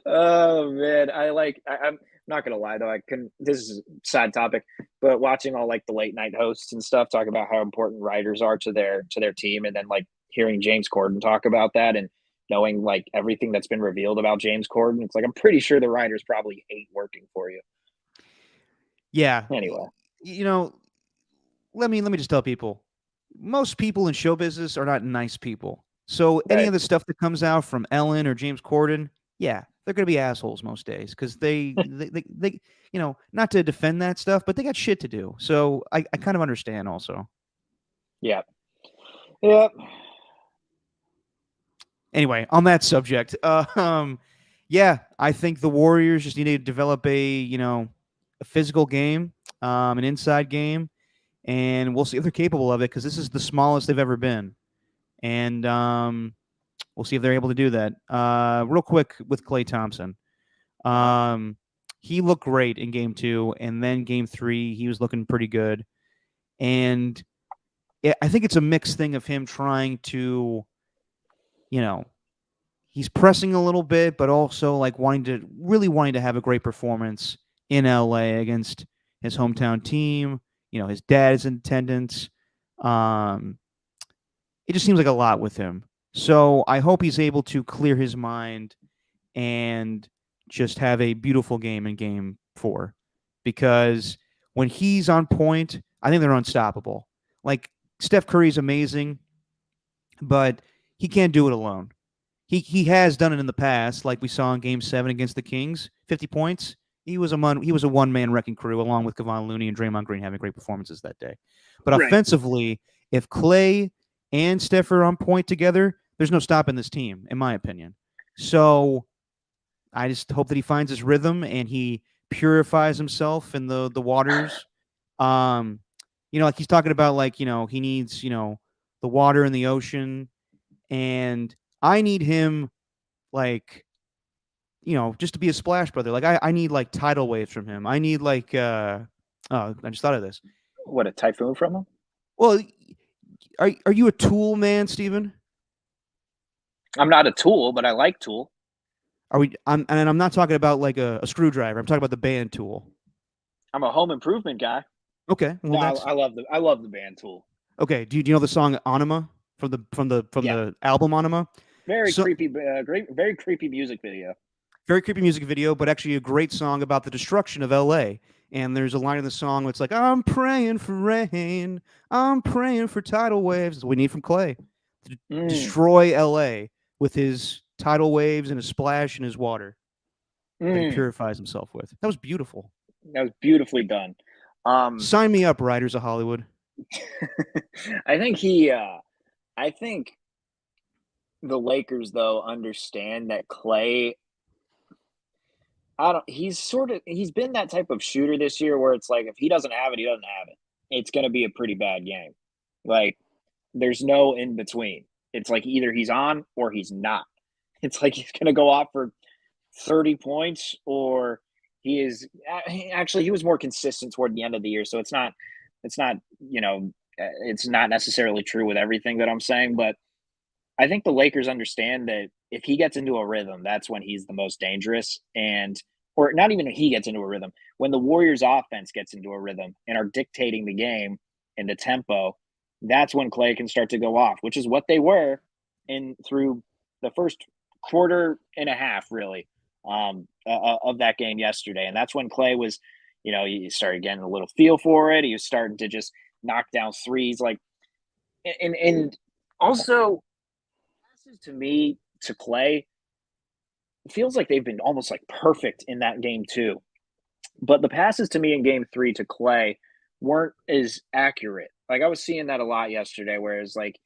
Oh man, I'm not gonna lie though. I can. This is a sad topic, but watching all like the late night hosts and stuff talk about how important writers are to their team, and then like hearing James Corden talk about that, and knowing like everything that's been revealed about James Corden, it's like I'm pretty sure the writers probably hate working for you. Yeah. Anyway, You know, let me just tell people, most people in show business are not nice people. So any Right. of the stuff that comes out from Ellen or James Corden, yeah, they're gonna be assholes most days because they not to defend that stuff, but they got shit to do. So I kind of understand also. yeah, yep. Anyway, on that subject, yeah, I think the Warriors just need to develop a physical game, an inside game, and we'll see if they're capable of it because this is the smallest they've ever been, and we'll see if they're able to do that. Real quick with Klay Thompson, he looked great in Game 2, and then Game 3 he was looking pretty good, and I think it's a mixed thing of him trying to, he's pressing a little bit, but also like wanting to have a great performance in LA against his hometown team. His dad is in attendance. It just seems like a lot with him. So I hope he's able to clear his mind and just have a beautiful game in Game 4, because when he's on point, I think they're unstoppable. Like Steph Curry's amazing, but he can't do it alone. He has done it in the past, like we saw in Game 7 against the Kings, 50 points. He was a one-man wrecking crew, along with Kevon Looney and Draymond Green having great performances that day. But Right. offensively, if Klay and Steph are on point together, there's no stopping this team, in my opinion. So I just hope that he finds his rhythm and he purifies himself in the waters. Like he's talking about, like, he needs, the water in the ocean, and I need him, like, just to be a splash brother. Like I need like tidal waves from him. I need like I just thought of this. What, a typhoon from him? Well, are you a Tool man, Steven? I'm not a Tool, but I like Tool. And I'm not talking about like a screwdriver. I'm talking about the band Tool. I'm a home improvement guy. Okay. Well, No, I love the band Tool. okay. Do you know the song Anima from the album Anima? Very creepy, very creepy music video. Very creepy music video, but actually a great song about the destruction of LA. And there's a line in the song where it's like, I'm praying for rain. I'm praying for tidal waves. That's what we need from Klay to destroy LA with his tidal waves and his splash and his water that he purifies himself with. That was beautiful. That was beautifully done. Sign me up, Writers of Hollywood. I think the Lakers, though, understand that Klay, he's been that type of shooter this year where it's like, if he doesn't have it, he doesn't have it. It's going to be a pretty bad game. Like, there's no in between. It's like either he's on or he's not. It's like he's going to go off for 30 points, or he is actually, he was more consistent toward the end of the year. So it's not necessarily true with everything that I'm saying, but I think the Lakers understand that if he gets into a rhythm, that's when he's the most dangerous. Or not even if he gets into a rhythm, when the Warriors offense gets into a rhythm and are dictating the game and the tempo, that's when Klay can start to go off, which is what they were through the first quarter and a half, really, of that game yesterday. And that's when Klay was, he started getting a little feel for it. He was starting to just knock down threes, and also passes to me to Klay. It feels like they've been almost like perfect in that game too. But the passes to me in Game 3 to Klay weren't as accurate. Like I was seeing that a lot yesterday, whereas like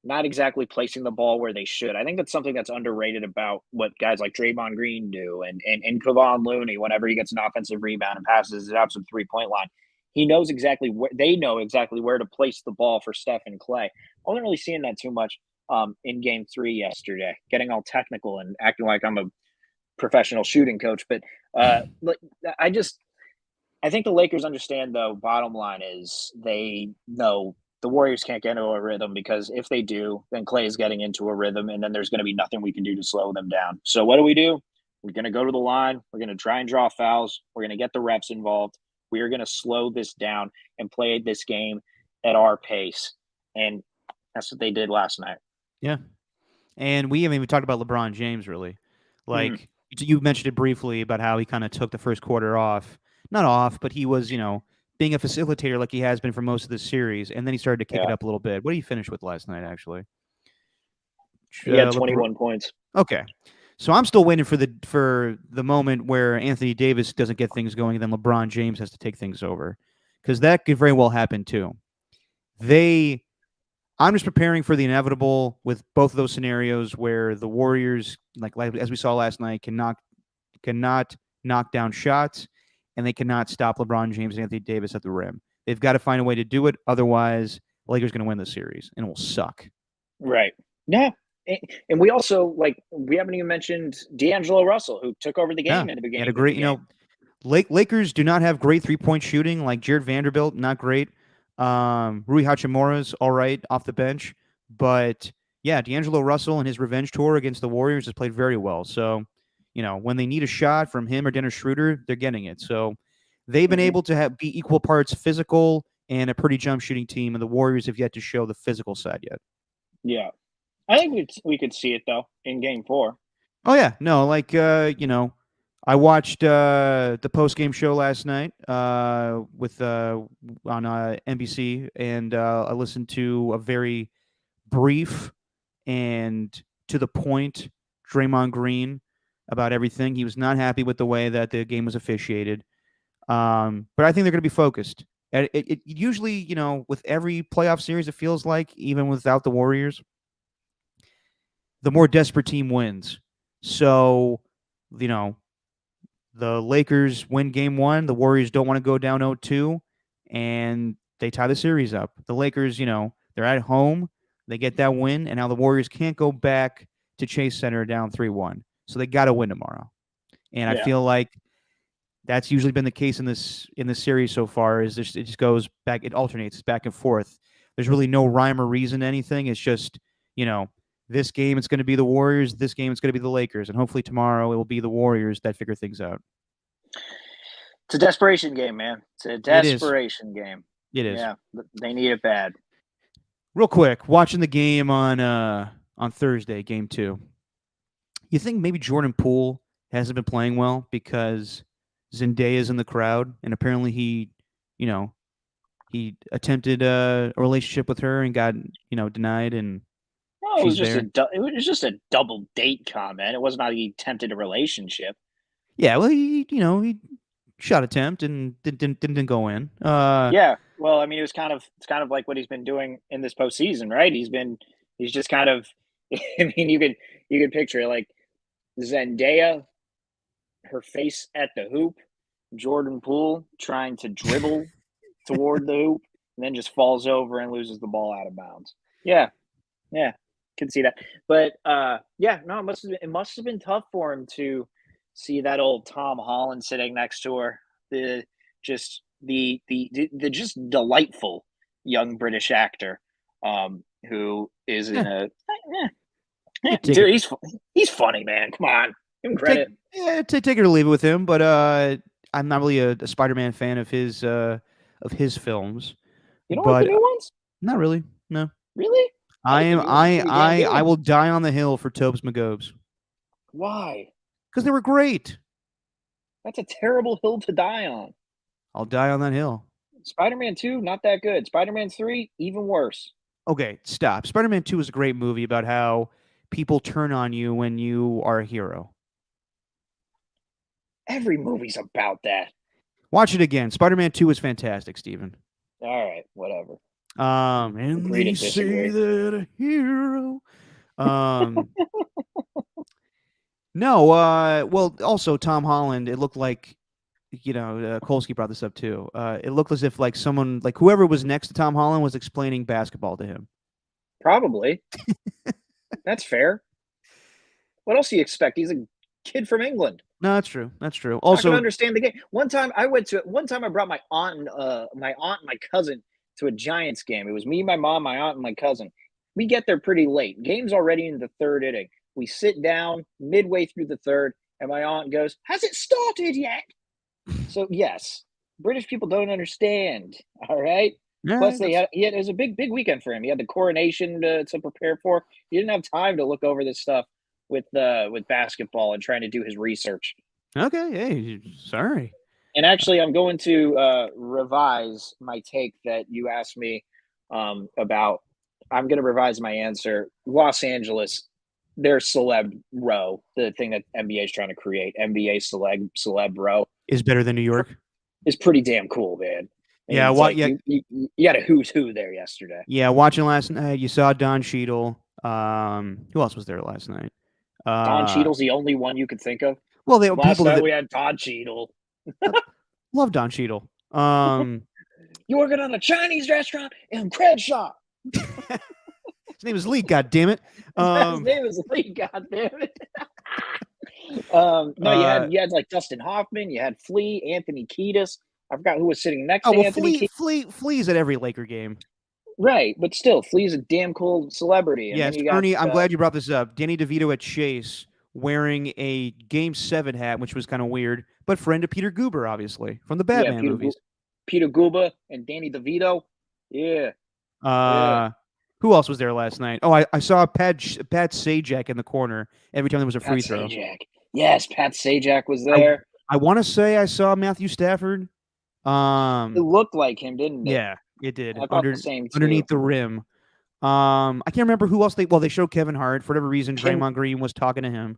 not exactly placing the ball where they should. I think that's something that's underrated about what guys like Draymond Green do and Kevon Looney. Whenever he gets an offensive rebound and passes it out to the 3-point line, they know exactly where to place the ball for Steph and Klay. I wasn't really seeing that too much in Game 3 yesterday, getting all technical and acting like I'm a professional shooting coach. But I think the Lakers understand, though, bottom line is they know the Warriors can't get into a rhythm, because if they do, then Clay is getting into a rhythm, and then there's going to be nothing we can do to slow them down. So what do? We're going to go to the line. We're going to try and draw fouls. We're going to get the refs involved. We are going to slow this down and play this game at our pace. And that's what they did last night. Yeah. And we haven't even talked about LeBron James, really. Like, you mentioned it briefly about how he kind of took the first quarter off. Not off, but he was, being a facilitator like he has been for most of the series. And then he started to kick it up a little bit. What did he finish with last night, actually? He had 21 points. Okay. So I'm still waiting for the moment where Anthony Davis doesn't get things going, and then LeBron James has to take things over, because that could very well happen too. I'm just preparing for the inevitable with both of those scenarios where the Warriors, like as we saw last night, cannot knock down shots, and they cannot stop LeBron James and Anthony Davis at the rim. They've got to find a way to do it, otherwise, the Lakers are going to win the series, and it will suck. Right. Yeah. And we also, we haven't even mentioned D'Angelo Russell, who took over the game in the beginning. Had a great, Lakers do not have great three-point shooting, like Jared Vanderbilt, not great. Rui Hachimura's all right off the bench. But, yeah, D'Angelo Russell and his revenge tour against the Warriors has played very well. So, when they need a shot from him or Dennis Schroeder, they're getting it. So they've been able to be equal parts physical and a pretty jump shooting team, and the Warriors have yet to show the physical side yet. Yeah. I think we could see it, though, in Game 4. Oh, yeah. No, I watched the post-game show last night on NBC, and I listened to a very brief and to-the-point Draymond Green about everything. He was not happy with the way that the game was officiated, but I think they're going to be focused. It usually, with every playoff series, it feels like, even without the Warriors, the more desperate team wins. So, the Lakers win game 1. The Warriors don't want to go down 0-2, and they tie the series up. The Lakers, they're at home. They get that win, and now the Warriors can't go back to Chase Center down 3-1. So they got to win tomorrow. And I feel like that's usually been the case in this series so far. It just goes back. It alternates back and forth. There's really no rhyme or reason to anything. It's just, this game it's going to be the Warriors. This game it's going to be the Lakers. And hopefully tomorrow it will be the Warriors that figure things out. It's a desperation game, man. It's a desperation game. It is. Yeah, they need it bad. Real quick, watching the game on Thursday, Game 2. You think maybe Jordan Poole hasn't been playing well because Zendaya's in the crowd, and apparently he attempted a relationship with her and got denied, and it was just a double date comment. It was not he attempted a relationship. Yeah, well, he shot attempt and didn't go in. Yeah, well, I mean, it's kind of like what he's been doing in this postseason, right? He's just kind of. I mean, you could picture it like Zendaya, her face at the hoop, Jordan Poole trying to dribble toward the hoop, and then just falls over and loses the ball out of bounds. Yeah, can see that. But it must have been tough for him to see that old Tom Holland sitting next to her. The just delightful young British actor, who is in a. Dude, he's funny, man. Come on, give him credit. Take it or leave it with him. But I'm not really a Spider-Man fan of his films. You don't like the new ones? Not really. No. Really? I will die on the hill for Tobes McGobes. Why? Because they were great. That's a terrible hill to die on. I'll die on that hill. Spider-Man 2, not that good. Spider-Man 3, even worse. Okay, stop. Spider-Man 2 is a great movie about how people turn on you when you are a hero. Every movie's about that. Watch it again. Spider-Man 2 is fantastic, Steven. All right, whatever. And they say that a hero. No, well, also Tom Holland, it looked like, Kolsky brought this up too. It looked as if like someone, like whoever was next to Tom Holland was explaining basketball to him. Probably. That's fair. What else do you expect? He's a kid from England. No, that's true. That's true. Also, I can understand the game. One time I brought my aunt and my cousin to a Giants game. It was me, my mom, my aunt, and my cousin. We get there pretty late. Game's already in the third inning. We sit down midway through the third, and my aunt goes, "Has it started yet?" So yes, British people don't understand. All right. All Plus, right, it was a big weekend for him. He had the coronation to prepare for. He didn't have time to look over this stuff with basketball and trying to do his research. okay. Hey, sorry. And actually, I'm going to revise my take that you asked me about. I'm going to revise my answer. Los Angeles, their celeb row, the thing that NBA is trying to create, NBA celeb row, Is better than New York. is pretty damn cool, man. And Yeah, it's what? like Yeah, you had a who's who there yesterday. yeah. Watching last night, you saw Don Cheadle. Who else was there last night? Don Cheadle's the only one you could think of. Well, they were Last people night that we had Don Cheadle. love Don Cheadle. You working on a Chinese restaurant in Crenshaw. His name is Lee. God damn it. His name is Lee. God damn it. No, you had like Dustin Hoffman. You had Flea, Anthony Kiedis. I forgot who was sitting next to Anthony. Flea's at every Laker game. Right, but still, Flea's a damn cool celebrity. And Yes, then you got, Ernie. I'm glad you brought this up. Danny DeVito at Chase wearing a Game 7 hat, which was kind of weird, but friend of Peter Guber, obviously, from the Batman movies. Peter Guba and Danny DeVito. Yeah. Who else was there last night? Oh, I saw Pat Sajak in the corner every time there was a free throw. Sajak. Yes, Pat Sajak was there. I want to say I saw Matthew Stafford. It looked like him, didn't it? Yeah, it did. I thought the same too. Underneath the rim. I can't remember who else they showed Kevin Hart. For whatever reason, Draymond Green was talking to him.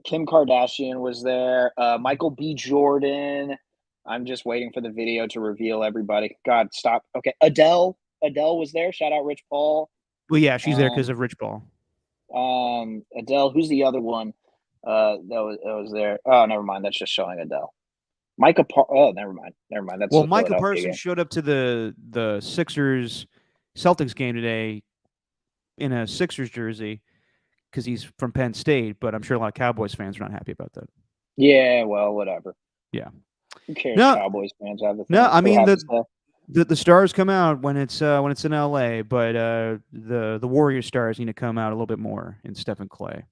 Kim Kardashian was there. Michael B. Jordan. I'm just waiting for the video to reveal everybody. God, stop. Okay, Adele was there. Shout out Rich Paul. Well, yeah, she's there because of Rich Paul. Adele. Who's the other one? That was there. Oh, never mind. That's just showing Adele. Oh, never mind. That's Micah Parsons showed up to the Sixers Celtics game today in a Sixers jersey because he's from Penn State, but I'm sure a lot of Cowboys fans are not happy about that. Yeah, well, whatever. Yeah. Who cares? Cowboys fans have the thing. No, I mean the stars come out when it's in LA, but the Warrior stars need to come out a little bit more in Steph and Clay.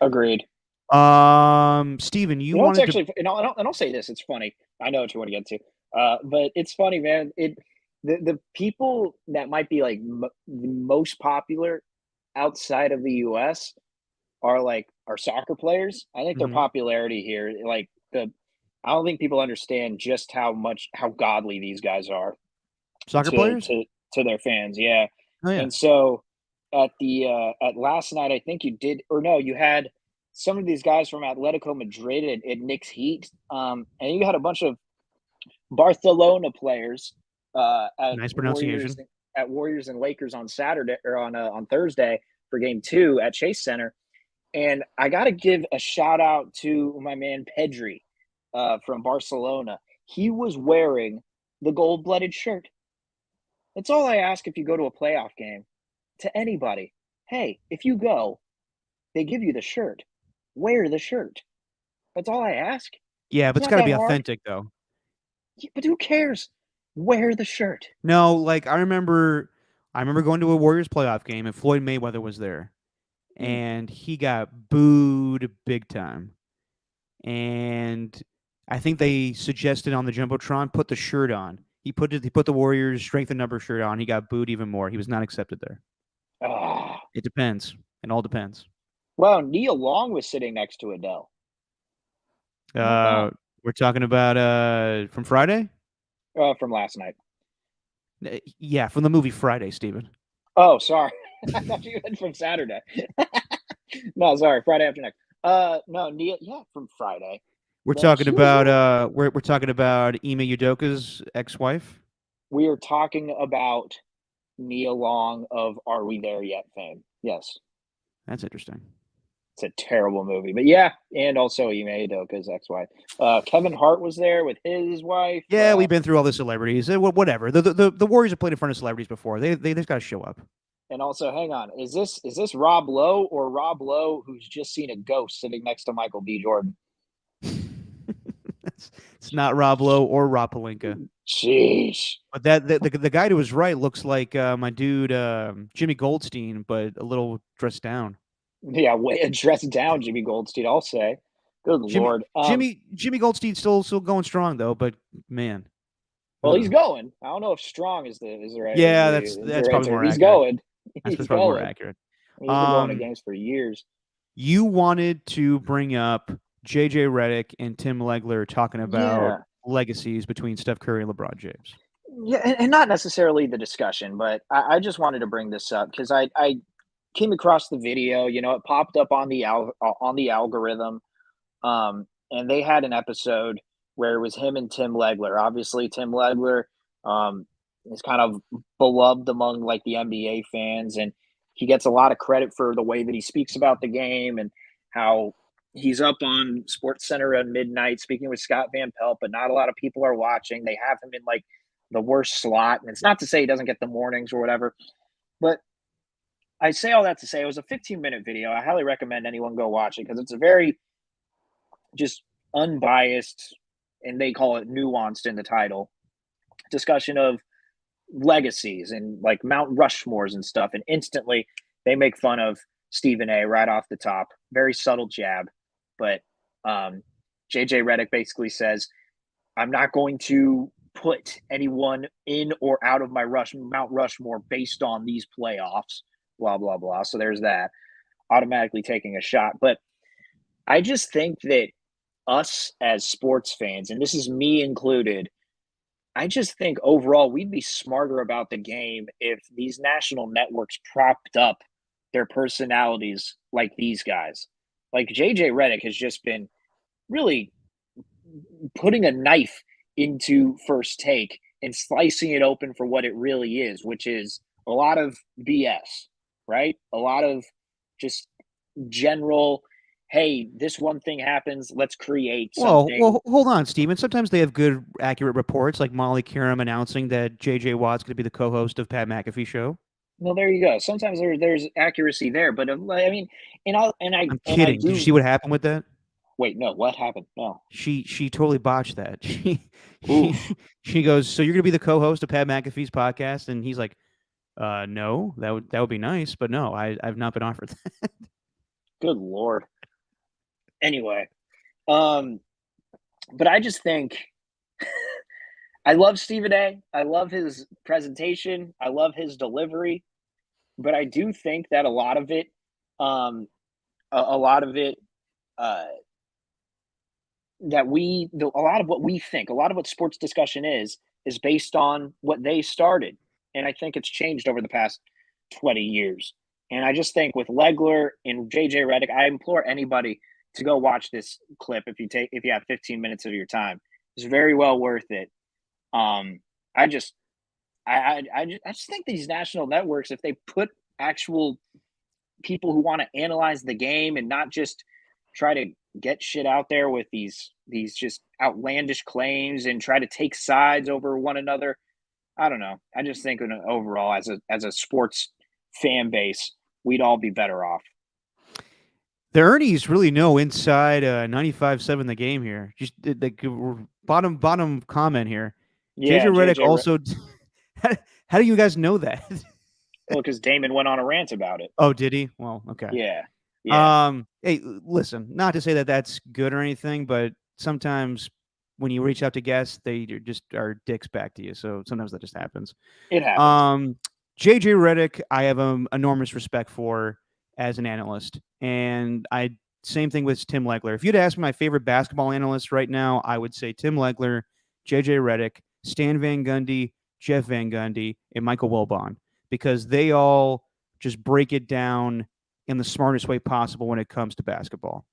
Agreed. Steven, you know, it's actually, and I'll say this, it's funny. I know what you want to get to. But it's funny, man. The people that might be like the most popular outside of the US are soccer players. I think their popularity here, I don't think people understand just how godly these guys are. Soccer players to their fans, yeah. Oh, yeah. And so at last night, I think you had some of these guys from Atletico Madrid at Knicks Heat, and you had a bunch of Barcelona players at nice pronunciation at Warriors and Lakers on Saturday or on Thursday for Game 2 at Chase Center, and I got to give a shout out to my man Pedri from Barcelona. He was wearing the gold-blooded shirt. That's all I ask if you go to a playoff game. To anybody, hey, if you go, they give you the shirt. Wear the shirt. That's all I ask. Yeah, but it's got to be authentic, though. Yeah, but who cares? Wear the shirt. No, I remember going to a Warriors playoff game, and Floyd Mayweather was there, and he got booed big time. And I think they suggested on the Jumbotron put the shirt on. He put the Warriors strength and number shirt on. He got booed even more. He was not accepted there. It depends. It all depends. Well, Neil Long was sitting next to Adele. We're talking about from Friday? From last night. Yeah, from the movie Friday, Steven. Oh, sorry. I thought you meant from Saturday. No, sorry, Friday after next. No, Neil. Yeah, from Friday. We're talking about we're talking about Ime Udoka's ex-wife. We are talking about Nia Long of Are We There Yet fame. Yes. That's interesting. It's a terrible movie. But yeah, and also Ime Udoka's ex-wife. Kevin Hart was there with his wife. Yeah, we've been through all the celebrities. Whatever. The Warriors have played in front of celebrities before. They just got to show up. And also, hang on. Is this Rob Lowe or Rob Lowe who's just seen a ghost sitting next to Michael B. Jordan? It's It's not Rob Lowe or Rob Pelinka. Sheesh. But that the guy to his right looks like my dude Jimmy Goldstein, but a little dressed down. Yeah, way dressed down, Jimmy Goldstein. I'll say. Good Jimmy, Lord. Jimmy Goldstein's still going strong though, but man. Well, he's going. I don't know if strong is the right. Yeah, is the that's right probably term. more He's accurate. going. That's He's probably more going. accurate. He's been going to games for years. You wanted to bring up JJ Redick and Tim Legler talking about legacies between Steph Curry and LeBron James. Yeah, and not necessarily the discussion, but I just wanted to bring this up because I came across the video. You know, it popped up on the algorithm, and they had an episode where it was him and Tim Legler. Obviously, Tim Legler is kind of beloved among like the NBA fans, and he gets a lot of credit for the way that he speaks about the game and how he's up on Sports Center at midnight speaking with Scott Van Pelt, but not a lot of people are watching. They have him in like the worst slot, and it's not to say he doesn't get the mornings or whatever, but I say all that to say it was a 15-minute video. I highly recommend anyone go watch it because it's a very just unbiased, and they call it nuanced in the title, discussion of legacies and like Mount Rushmores and stuff. And instantly they make fun of Stephen A right off the top. Very subtle jab. But JJ Redick basically says, I'm not going to put anyone in or out of my Mount Rushmore based on these playoffs, blah, blah, blah. So there's that. Automatically taking a shot. But I just think that us as sports fans, and this is me included, I just think overall we'd be smarter about the game if these national networks propped up their personalities like these guys. Like JJ Redick has just been really putting a knife into First Take and slicing it open for what it really is, which is a lot of BS, right? A lot of just general, hey, this one thing happens, let's create something. Well, hold on, Steven. Sometimes they have good, accurate reports, like Molly Qerim announcing that J.J. Watt's going to be the co-host of Pat McAfee show. Well, there you go. Sometimes there's accuracy there, but I mean, I'm kidding. Did you see what happened with that? Wait, no. What happened? No. She totally botched that. She goes, so you're going to be the co-host of Pat McAfee's podcast, and he's like, no, that would be nice, but no, I've not been offered that. Good Lord. Anyway, but I just think I love Stephen A. I love his presentation. I love his delivery, but I do think that a lot of what sports discussion is based on what they started, and I think it's changed over the past 20 years. And I just think with Legler and JJ Redick, I implore anybody to go watch this clip if you have 15 minutes of your time. It's very well worth it. I just think these national networks, if they put actual people who want to analyze the game and not just try to get shit out there with these just outlandish claims and try to take sides over one another, I don't know. I just think overall as a sports fan base, we'd all be better off. The Ernie's really know inside 95.7 the game here. Just the bottom comment here. Yeah, JJ Redick also. How do you guys know that? Well, because Damon went on a rant about it. Oh, did he? Well, okay. Yeah. Hey, listen. Not to say that that's good or anything, but sometimes when you reach out to guests, they just are dicks back to you. So sometimes that just happens. It happens. JJ Redick, I have enormous respect for as an analyst, and same thing with Tim Legler. If you'd ask me my favorite basketball analyst right now, I would say Tim Legler, JJ Redick, Stan Van Gundy, Jeff Van Gundy, and Michael Wilbon, because they all just break it down in the smartest way possible when it comes to basketball.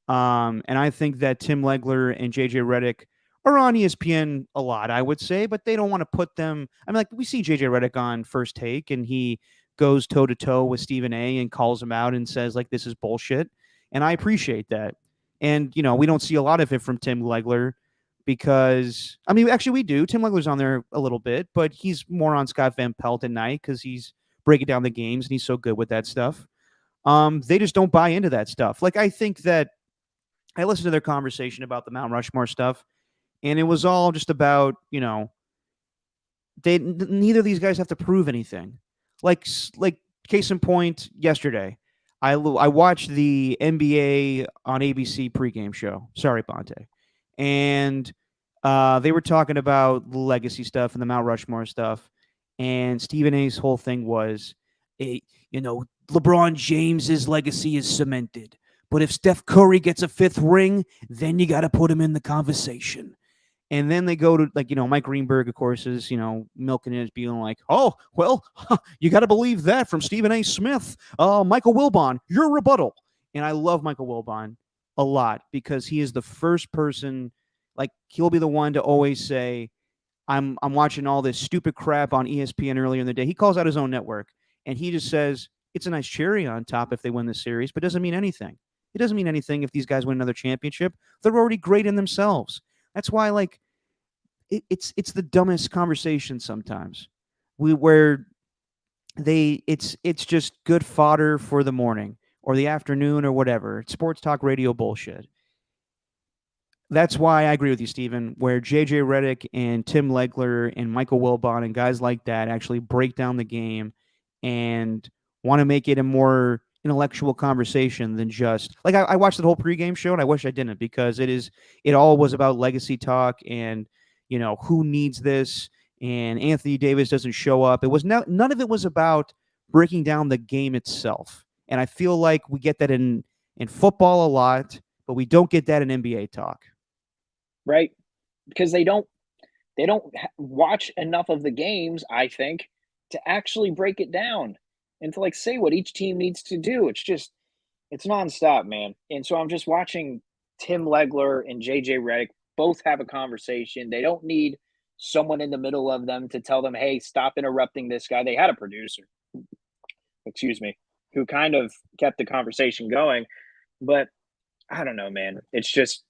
And I think that Tim Legler and JJ Redick are on ESPN a lot, I would say, but they don't want to put them. I mean, like we see JJ Redick on First Take, and he goes toe to toe with Stephen A. and calls him out and says like, this is bullshit. And I appreciate that. And, we don't see a lot of it from Tim Legler because, I mean, actually we do. Tim Legler's on there a little bit, but he's more on Scott Van Pelt at night because he's breaking down the games and he's so good with that stuff. They just don't buy into that stuff. Like, I think that I listened to their conversation about the Mount Rushmore stuff, and it was all just about, neither of these guys have to prove anything. Like case in point, yesterday, I watched the NBA on ABC pregame show. Sorry, Bonte, and they were talking about legacy stuff and the Mount Rushmore stuff, and Stephen A's whole thing was, eh, LeBron James's legacy is cemented. But if Steph Curry gets a fifth ring, then you got to put him in the conversation. And then they go to, like, Mike Greenberg, of course, is, milking it, being like, oh, well, you got to believe that from Stephen A. Smith. Michael Wilbon, your rebuttal. And I love Michael Wilbon a lot because he is the first person, like, he'll be the one to always say, I'm watching all this stupid crap on ESPN earlier in the day. He calls out his own network, and he just says, it's a nice cherry on top if they win this series, but it doesn't mean anything. It doesn't mean anything if these guys win another championship. They're already great in themselves. That's why, like, it's the dumbest conversation sometimes. It's just good fodder for the morning or the afternoon or whatever. It's sports talk radio bullshit. That's why I agree with you, Steven, where JJ Redick and Tim Legler and Michael Wilbon and guys like that actually break down the game and want to make it a more intellectual conversation than just like I watched the whole pregame show and I wish I didn't because it all was about legacy talk and who needs this and Anthony Davis doesn't show up. It was none of it was about breaking down the game itself. And I feel like we get that in football a lot, but we don't get that in NBA talk. Right? Because they don't watch enough of the games, I think, to actually break it down and to say what each team needs to do. It's nonstop, man. And so I'm just watching Tim Legler and JJ Redick both have a conversation. They don't need someone in the middle of them to tell them, hey, stop interrupting this guy. They had a producer, excuse me, who kind of kept the conversation going. But I don't know, man. It's just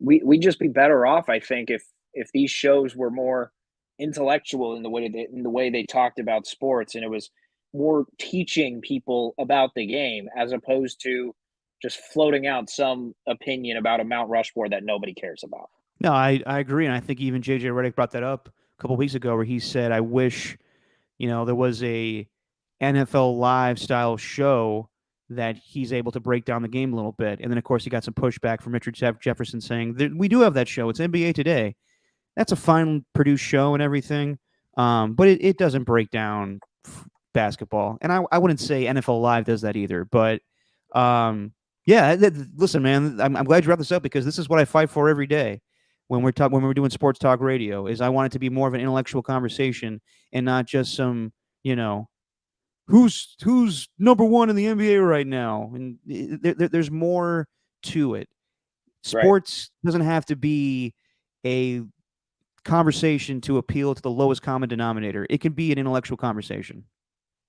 we'd just be better off, I think, if these shows were more intellectual in the way they talked about sports, and it was more teaching people about the game as opposed to just floating out some opinion about a Mount Rushmore that nobody cares about. No, I agree, and I think even JJ Redick brought that up a couple of weeks ago, where he said, "I wish, there was a NFL Live style show that he's able to break down the game a little bit." And then, of course, he got some pushback from Richard Jefferson saying, "We do have that show. It's NBA Today. That's a fine produced show and everything, but it doesn't break down basketball." And I wouldn't say NFL Live does that either, but yeah. Listen, man, I'm glad you brought this up because this is what I fight for every day when we're doing sports talk radio. Is I want it to be more of an intellectual conversation and not just some who's number one in the NBA right now. And there's more to it. Sports doesn't have to be a conversation to appeal to the lowest common denominator. It can be an intellectual conversation.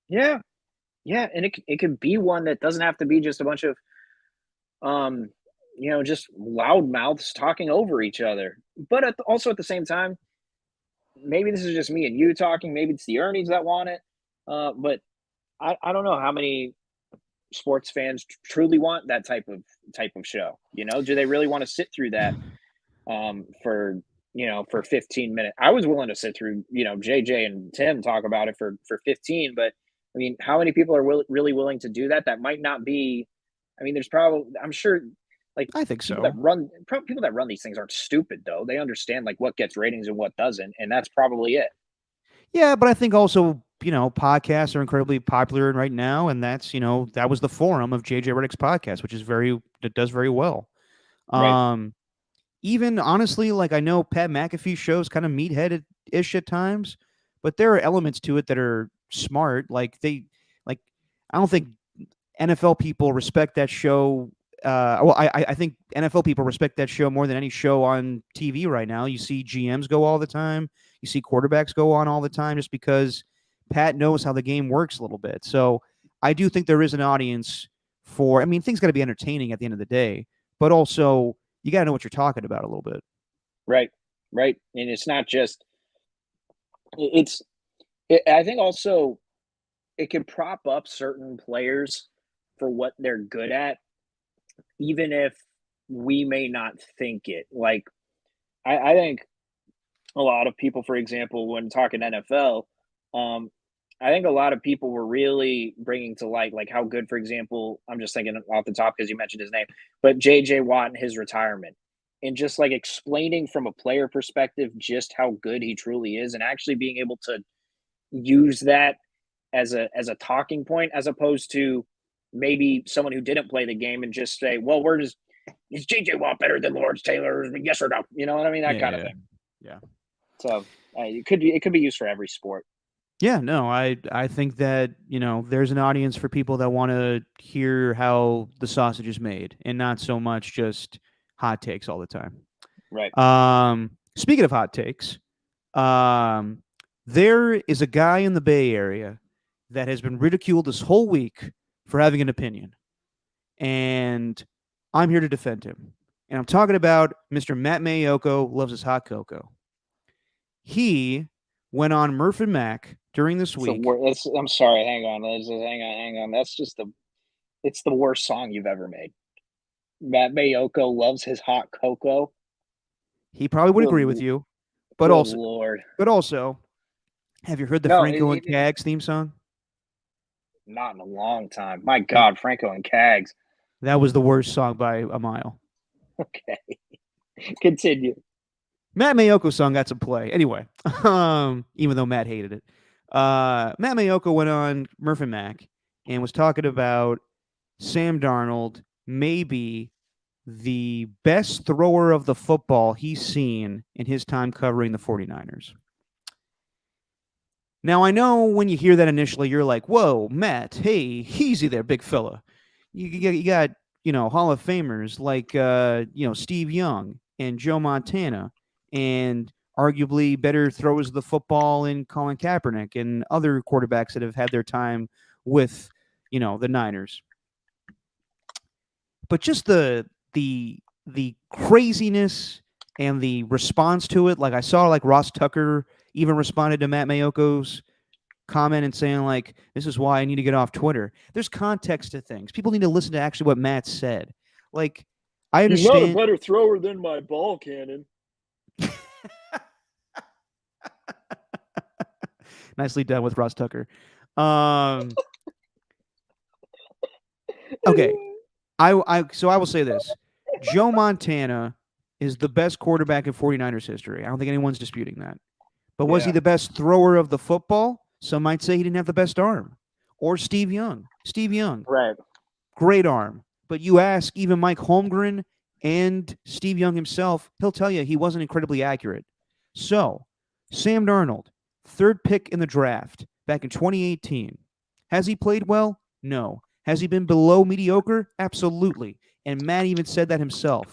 Yeah, and it could be one that doesn't have to be just a bunch of just loud mouths talking over each other. But also at the same time, maybe this is just me and you talking. Maybe it's the Ernies that want it. But I don't know how many sports fans truly want that type of show. Do they really want to sit through that for 15 minutes? I was willing to sit through JJ and Tim talk about it for 15, but I mean, how many people are really willing to do that? That might not be. I mean, there's probably, I'm sure, I think people so. People that run these things aren't stupid, though. They understand what gets ratings and what doesn't, and that's probably it. Yeah, but I think also, podcasts are incredibly popular right now, and that's, that was the forum of JJ Redick's podcast, which is that does very well. Right. Even honestly, I know Pat McAfee shows kind of meatheaded-ish at times, but there are elements to it that are smart. I don't think NFL people respect that show. I think NFL people respect that show more than any show on TV right now. You see GMs go all the time. You see quarterbacks go on all the time just because Pat knows how the game works a little bit. So I do think there is an audience for, things got to be entertaining at the end of the day, but also you got to know what you're talking about a little bit. Right. And it's not just, I think also it can prop up certain players for what they're good at, even if we may not think it. I think a lot of people, for example, when talking NFL, um, I think a lot of people were really bringing to light like how good, for example, I'm just thinking off the top because you mentioned his name, but J.J. Watt and his retirement, and just like explaining from a player perspective just how good he truly is, and actually being able to use that as a talking point, as opposed to maybe someone who didn't play the game and just say, "Well, where does is J.J. Watt better than Lawrence Taylor? Yes or no?" You know what I mean? That Yeah, kind of yeah, thing. yeah. So it could be used for every sport. Yeah, no, I think that, there's an audience for people that want to hear how the sausage is made and not so much just hot takes all the time. Right. Speaking of hot takes, um, there is a guy in the Bay Area that has been ridiculed this whole week for having an opinion, and I'm here to defend him. And I'm talking about Mr. Matt Mayoko loves his hot cocoa. He went on Murph and Mac during this week. I'm sorry. Hang on. Hang on. It's the worst song you've ever made. Matt Mayoko loves his hot cocoa. He probably would Good agree with you, but Good also, Lord. have you heard the No, Franco and Cags theme song? Not in a long time. My God, Franco and Cags. That was the worst song by a mile. Okay. Continue. Matt Mayoko song got some play. Anyway, even though Matt hated it. Matt Mayoko went on Murph and Mac and was talking about Sam Darnold maybe the best thrower of the football he's seen in his time covering the 49ers. Now, I know when you hear that initially, you're like, whoa, Matt, hey, easy there, big fella. You got Hall of Famers like, Steve Young and Joe Montana, and arguably better throwers of the football in Colin Kaepernick and other quarterbacks that have had their time with, the Niners. But just the craziness and the response to it, like I saw like Ross Tucker even responded to Matt Mayoko's comment and saying like, this is why I need to get off Twitter. There's context to things. People need to listen to actually what Matt said. Like, I understand. He's not a better thrower than my ball cannon. Nicely done with Ross Tucker. Okay. So I will say this. Joe Montana is the best quarterback in 49ers history. I don't think anyone's disputing that. But was he the best thrower of the football? Some might say he didn't have the best arm. Or Steve Young. Steve Young. Right. Great arm. But you ask even Mike Holmgren and Steve Young himself, he'll tell you he wasn't incredibly accurate. So, Sam Darnold, third pick in the draft back in 2018. Has he played well? No. Has he been below mediocre? Absolutely. And Matt even said that himself.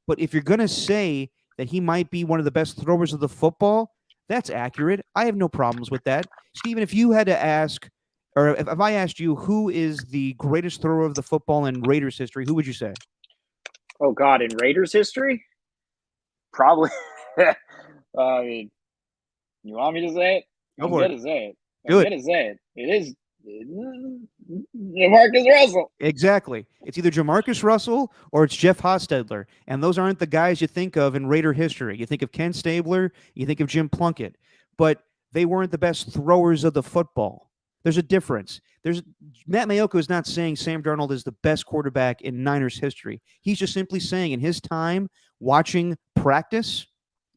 But if you're going to say that he might be one of the best throwers of the football, that's accurate. I have no problems with that. Steven, if you had to ask, or if I asked you who is the greatest thrower of the football in Raiders history, who would you say? Oh, God, in Raiders history? Probably. I mean, you want me to say it? Go for it. I'm going Do to say it. It is Jamarcus Russell. Exactly. It's either Jamarcus Russell or it's Jeff Hostetler. And those aren't the guys you think of in Raider history. You think of Ken Stabler, you think of Jim Plunkett. But they weren't the best throwers of the football. There's a difference. Matt Mayoko is not saying Sam Darnold is the best quarterback in Niners history. He's just simply saying in his time watching practice,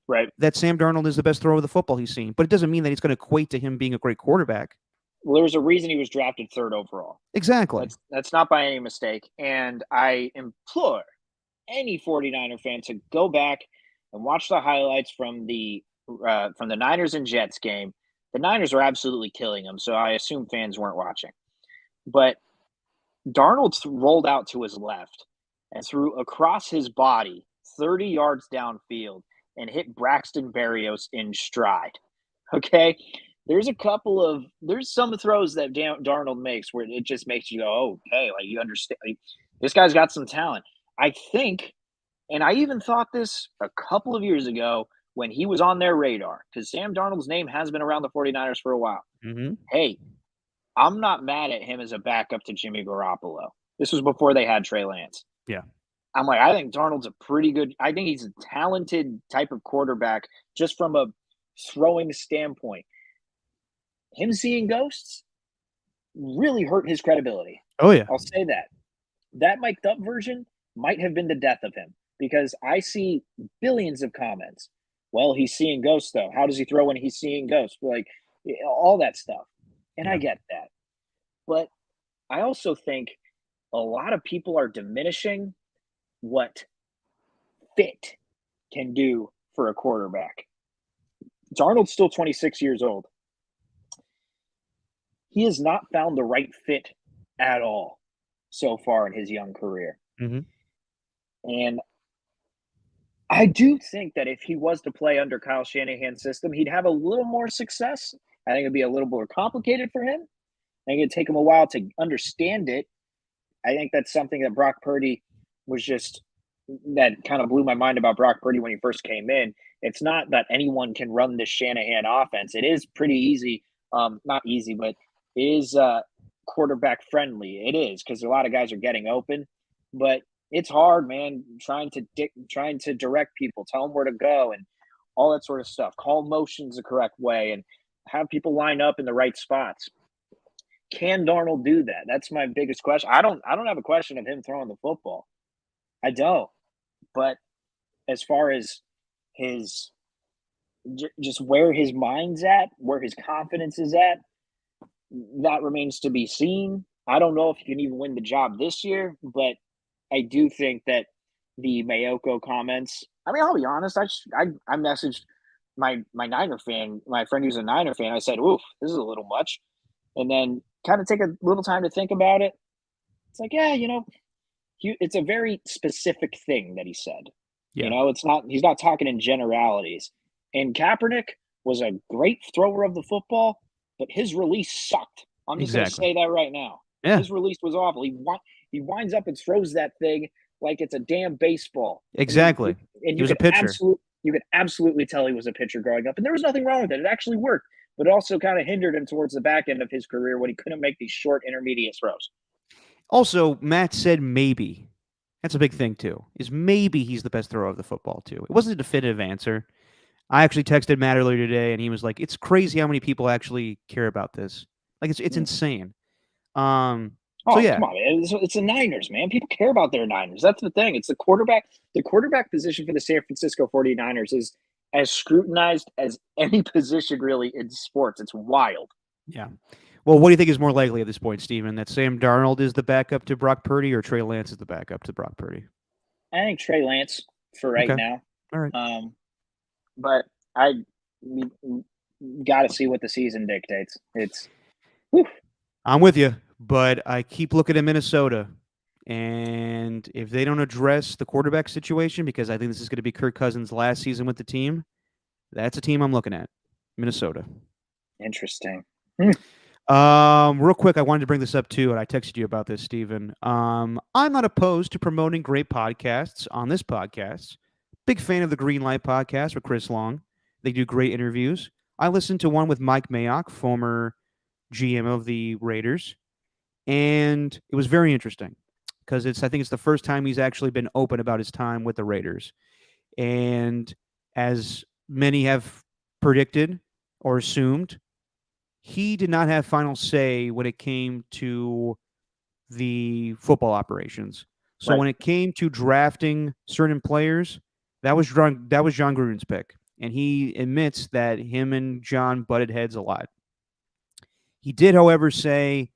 right, that Sam Darnold is the best thrower of the football he's seen. But it doesn't mean that it's going to equate to him being a great quarterback. Well, there's a reason he was drafted third overall. Exactly. That's not by any mistake. And I implore any 49er fan to go back and watch the highlights from the Niners and Jets game. The Niners are absolutely killing them, so I assume fans weren't watching. But Darnold rolled out to his left and threw across his body 30 yards downfield and hit Braxton Berrios in stride. Okay? There's some throws that Darnold makes where it just makes you go, oh, okay, like you understand. Like, this guy's got some talent. I think, and I even thought this a couple of years ago when he was on their radar, because Sam Darnold's name has been around the 49ers for a while. Mm-hmm. Hey, I'm not mad at him as a backup to Jimmy Garoppolo. This was before they had Trey Lance. Yeah. I'm like, I think Darnold's a pretty good. I think he's a talented type of quarterback, just from a throwing standpoint. Him seeing ghosts really hurt his credibility. Oh yeah. I'll say that. That mic'd up version might have been the death of him, because I see billions of comments. Well, he's seeing ghosts though. How does he throw when he's seeing ghosts? Like, all that stuff. And I Yeah. get that. But I also think a lot of people are diminishing what fit can do for a quarterback. Darnold's still 26 years old. He has not found the right fit at all so far in his young career. Mhm. And I do think that if he was to play under Kyle Shanahan's system, he'd have a little more success. I think it'd be a little more complicated for him. I think it'd take him a while to understand it. I think that's something that Brock Purdy was just, that kind of blew my mind about Brock Purdy when he first came in. It's not that anyone can run this Shanahan offense. It is pretty easy. Not easy, but it is quarterback friendly. It is, because a lot of guys are getting open, but it's hard, man, trying to direct people, tell them where to go and all that sort of stuff. Call motions the correct way and have people line up in the right spots. Can Darnold do that? That's my biggest question. I don't have a question of him throwing the football. I don't. But as far as his just where his mind's at, where his confidence is at, that remains to be seen. I don't know if he can even win the job this year, but I do think that the Mayoko comments. I mean, I'll be honest. I messaged my Niner fan, my friend who's a Niner fan. I said, "Oof, this is a little much," and then kind of take a little time to think about it. It's like, yeah, it's a very specific thing that he said. Yeah. It's not. He's not talking in generalities. And Kaepernick was a great thrower of the football, but his release sucked. I'm just going to Exactly. say that right now. Yeah. His release was awful. He winds up and throws that thing like it's a damn baseball. Exactly. And He was a pitcher. You could absolutely tell he was a pitcher growing up, and there was nothing wrong with it. It actually worked, but it also kind of hindered him towards the back end of his career when he couldn't make these short intermediate throws. Also, Matt said maybe. That's a big thing too. Is maybe he's the best thrower of the football too. It wasn't a definitive answer. I actually texted Matt earlier today, and he was like, "It's crazy how many people actually care about this. Like, it's insane." So yeah, come on, man. It's the Niners, man. People care about their Niners. That's the thing. It's the quarterback. The quarterback position for the San Francisco 49ers is as scrutinized as any position really in sports. It's wild. yeah. Well, what do you think is more likely at this point, Steven? That Sam Darnold is the backup to Brock Purdy, or Trey Lance is the backup to Brock Purdy? I think Trey Lance for right Okay. now. All right. But we got to see what the season dictates. I'm with you, but I keep looking at Minnesota, and if they don't address the quarterback situation, because I think this is going to be Kirk Cousins' last season with the team, that's a team I'm looking at. Minnesota. Interesting. Real quick, I wanted to bring this up too, and I texted you about this, Steven. I'm not opposed to promoting great podcasts on this podcast. Big fan of the Green Light podcast with Chris Long. They do great interviews. I listened to one with Mike Mayock, former GM of the Raiders, and it was very interesting because I think it's the first time he's actually been open about his time with the Raiders. And as many have predicted or assumed, he did not have final say when it came to the football operations. So Right. when it came to drafting certain players, that was John Gruden's pick, and he admits that him and John butted heads a lot. He did, however, say,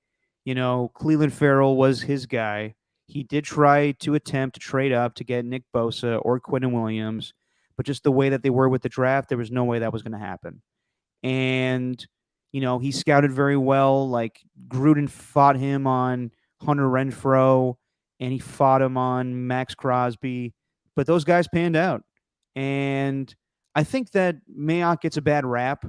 Cleveland Farrell was his guy. He did try to attempt to trade up to get Nick Bosa or Quinnen Williams, but just the way that they were with the draft, there was no way that was going to happen. And he scouted very well. Like, Gruden fought him on Hunter Renfrow, and he fought him on Max Crosby. But those guys panned out. And I think that Mayock gets a bad rap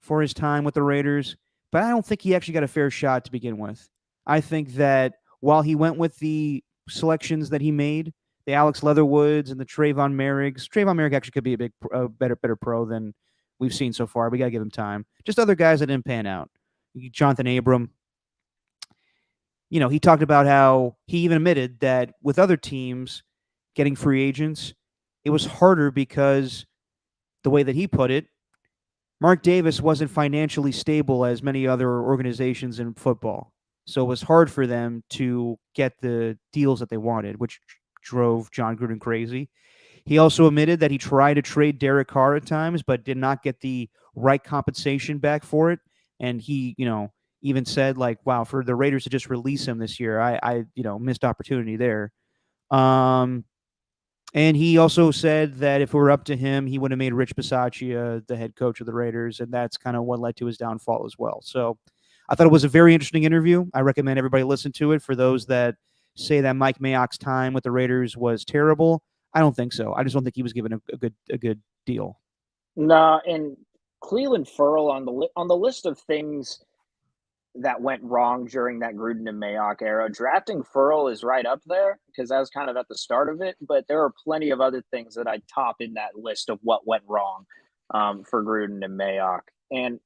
for his time with the Raiders, but I don't think he actually got a fair shot to begin with. I think that while he went with the selections that he made, the Alex Leatherwoods and the Trayvon Merrick actually could be a better pro than we've seen so far. We got to give him time. Just other guys that didn't pan out. Jonathan Abram. He talked about how he even admitted that with other teams, getting free agents, it was harder because the way that he put it, Mark Davis wasn't financially stable as many other organizations in football. So it was hard for them to get the deals that they wanted, which drove John Gruden crazy. He also admitted that he tried to trade Derek Carr at times, but did not get the right compensation back for it. And he, even said like, "Wow, for the Raiders to just release him this year, I missed opportunity there." Um, and he also said that if it were up to him, he would have made Rich Bisaccia the head coach of the Raiders, and that's kind of what led to his downfall as well. So I thought it was a very interesting interview. I recommend everybody listen to it. For those that say that Mike Mayock's time with the Raiders was terrible, I don't think so. I just don't think he was given a good deal. No, and Cleveland Furl on the list of things that went wrong during that Gruden and Mayock era. Drafting Furl is right up there because that was kind of at the start of it. But there are plenty of other things that I'd top in that list of what went wrong for Gruden and Mayock. And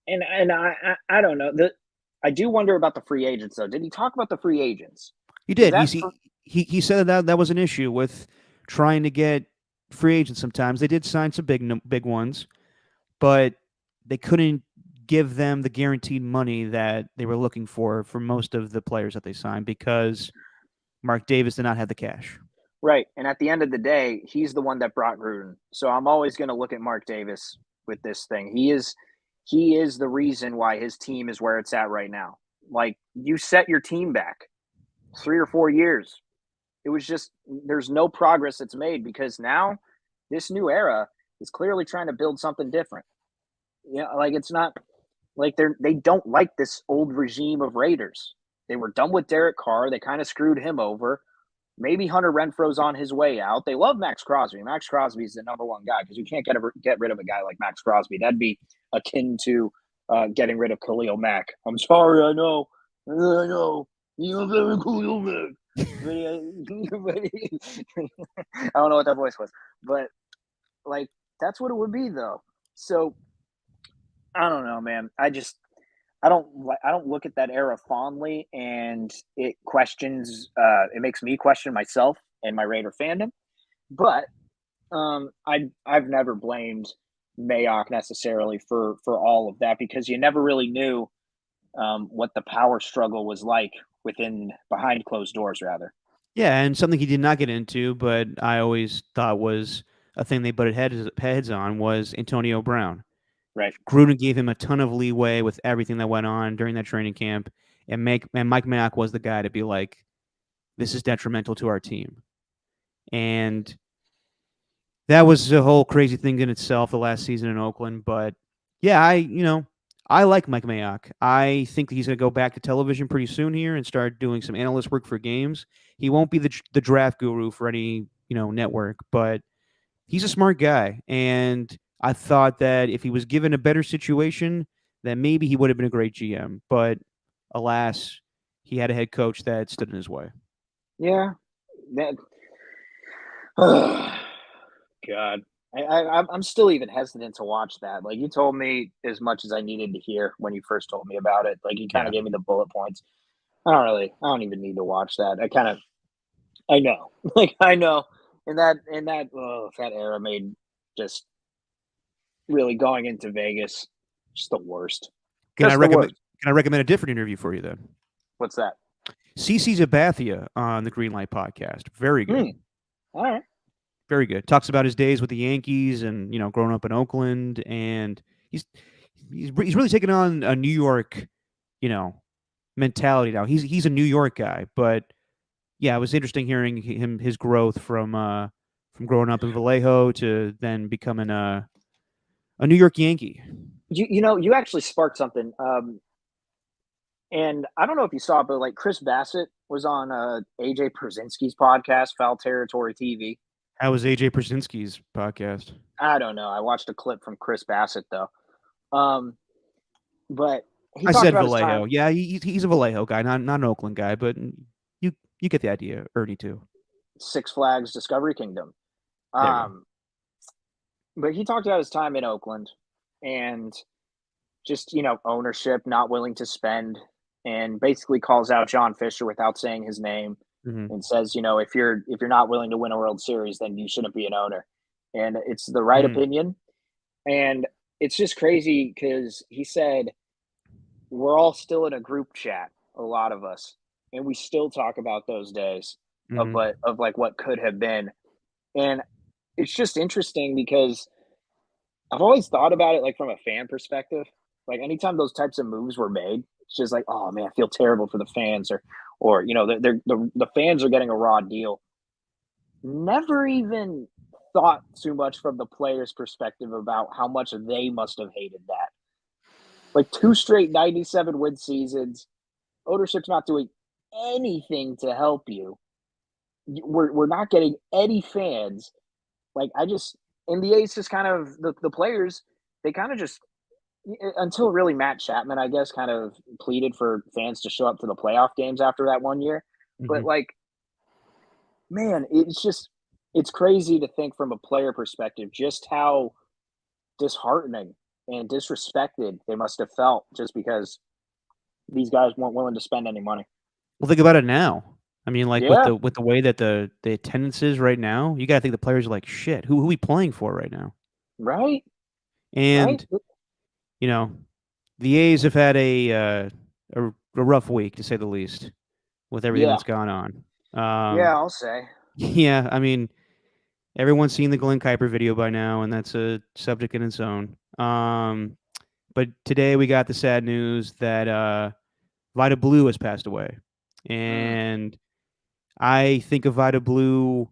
I don't know. I do wonder about the free agents though. Did he talk about the free agents? He did. That He said that was an issue with trying to get free agents. Sometimes they did sign some big ones, but they couldn't give them the guaranteed money that they were looking for most of the players that they signed because Mark Davis did not have the cash. Right. And at the end of the day, he's the one that brought Gruden. So I'm always going to look at Mark Davis with this thing. He is the reason why his team is where it's at right now. Like, you set your team back 3 or 4 years. It was just, there's no progress that's made because now this new era is clearly trying to build something different. Like, it's not like they don't like this old regime of Raiders. They were done with Derek Carr. They kind of screwed him over. Maybe Hunter Renfro's on his way out. They love Max Crosby. Max Crosby's the number one guy because you can't get rid of a guy like Max Crosby. That'd be akin to getting rid of Khalil Mack. I'm sorry, I know. You're very Khalil Mack. I don't know what that voice was, but like that's what it would be though. So I don't know, man. I don't look at that era fondly, and it makes me question myself and my Raider fandom. But I've never blamed Mayock necessarily for all of that because you never really knew what the power struggle was like behind closed doors, rather. Yeah, and something he did not get into, but I always thought was a thing they butted heads on was Antonio Brown. Right. Gruden gave him a ton of leeway with everything that went on during that training camp, and Mike Mayock was the guy to be like, "This is detrimental to our team," and that was a whole crazy thing in itself the last season in Oakland. But yeah, I like Mike Mayock. I think that he's going to go back to television pretty soon here and start doing some analyst work for games. He won't be the draft guru for any network, but he's a smart guy, and I thought that if he was given a better situation, then maybe he would have been a great GM. But alas, he had a head coach that stood in his way. Yeah. Oh, God. I'm still even hesitant to watch that. Like, you told me as much as I needed to hear when you first told me about it. Like, you kind of gave me the bullet points. I don't even need to watch that. I know. Like, I know. And that era made just really going into Vegas just the worst. Can I recommend a different interview for you then? What's that? CC Sabathia on the Greenlight podcast. Very good. All right. Very good. Talks about his days with the Yankees and growing up in Oakland, and he's really taken on a New York, mentality now. He's a New York guy, but yeah, it was interesting hearing his growth from growing up in Vallejo to then becoming a New York Yankee. You actually sparked something. And I don't know if you saw it, but like Chris Bassett was on AJ Przinsky's podcast, Foul Territory TV. How was AJ Przinsky's podcast? I don't know. I watched a clip from Chris Bassett though. But I said Vallejo. Yeah, he's a Vallejo guy, not an Oakland guy, but you get the idea. Ernie too. Six Flags Discovery Kingdom. But he talked about his time in Oakland and just ownership, not willing to spend, and basically calls out John Fisher without saying his name. Mhm. and says, if you're not willing to win a World Series, then you shouldn't be an owner. And it's the right Mm. opinion. And it's just crazy because he said we're all still in a group chat, a lot of us, and we still talk about those days of Mhm. what could have been. And it's just interesting because I've always thought about it like from a fan perspective. Like anytime those types of moves were made, it's just like, oh man, I feel terrible for the fans, or the fans are getting a raw deal. Never even thought too much from the players' perspective about how much they must have hated that. Like 2 straight 97 win seasons, ownership's not doing anything to help you. We're not getting any fans. Like NBA's just kind of the players, they kind of just until really Matt Chapman, I guess, kind of pleaded for fans to show up to the playoff games after that one year. But Mhm. like, man, it's crazy to think from a player perspective just how disheartening and disrespected they must have felt just because these guys weren't willing to spend any money. Well, think about it now. I mean, like Yeah, with the way that the attendance is right now, you gotta think the players are like, shit, who are we playing for right now? right, right. And you know, the A's have had a rough week to say the least with everything Yeah, that's gone on. yeah. I'll say. Yeah, I mean, everyone's seen the Glenn Kuiper video by now, and that's a subject in its own. But today we got the sad news that Vida Blue has passed away, Mm, and I think of Vida Blue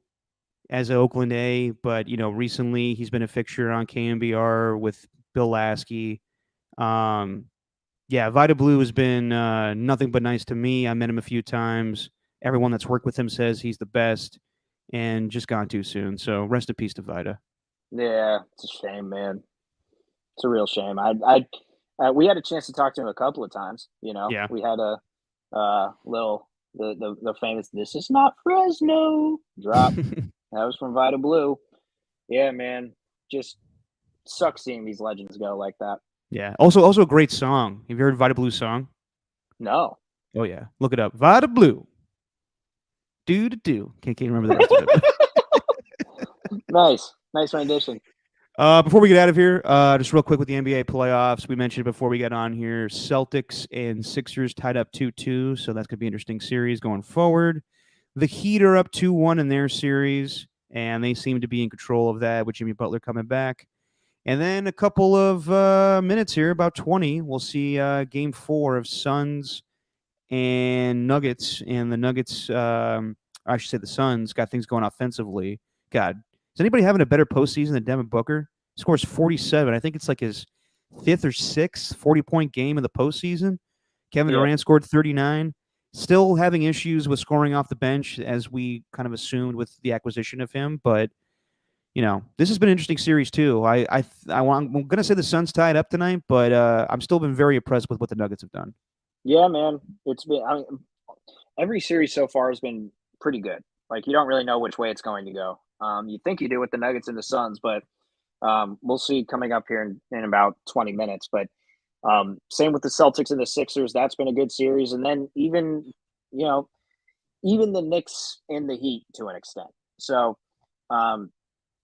as an Oakland A, but recently he's been a fixture on KMBR with Bill Lasky. Um, yeah, Vida Blue has been nothing but nice to me. I met him a few times. Everyone that's worked with him says he's the best, and just gone too soon. So rest in peace to Vida. yeah, it's a shame, man. It's a real shame. We had a chance to talk to him a couple of times. Yeah. We had a little the famous "This is not Fresno" drop. That was from Vida Blue. Yeah, man. Just sucks seeing these legends go like that. Yeah. Also a great song. Have you heard Vida Blue's song? No. Oh yeah. Look it up. Vida Blue. Do. Can't remember the rest of it. Nice rendition. Before we get out of here, just real quick with the NBA playoffs, we mentioned before we got on here, Celtics and Sixers tied up 2-2, so that's going to be an interesting series going forward. The Heat are up 2-1 in their series, and they seem to be in control of that with Jimmy Butler coming back. And then a couple of minutes here, about 20, we'll see Game 4 of Suns and Nuggets, and the Nuggets, I should say the Suns, got things going offensively. God, is anybody having a better postseason than Devin Booker? Scores 47. I think it's like his fifth or sixth 40-point game in the postseason. Kevin Yeah. Durant scored 39. Still having issues with scoring off the bench, as we kind of assumed with the acquisition of him. But this has been an interesting series too. I'm going to say the Suns tied up tonight, but I'm still been very impressed with what the Nuggets have done. Yeah, man. Every series so far has been pretty good. Like you don't really know which way it's going to go. You think you do with the Nuggets and the Suns, but we'll see coming up here in about 20 minutes. But same with the Celtics and the Sixers. That's been a good series. And then even the Knicks and the Heat to an extent. So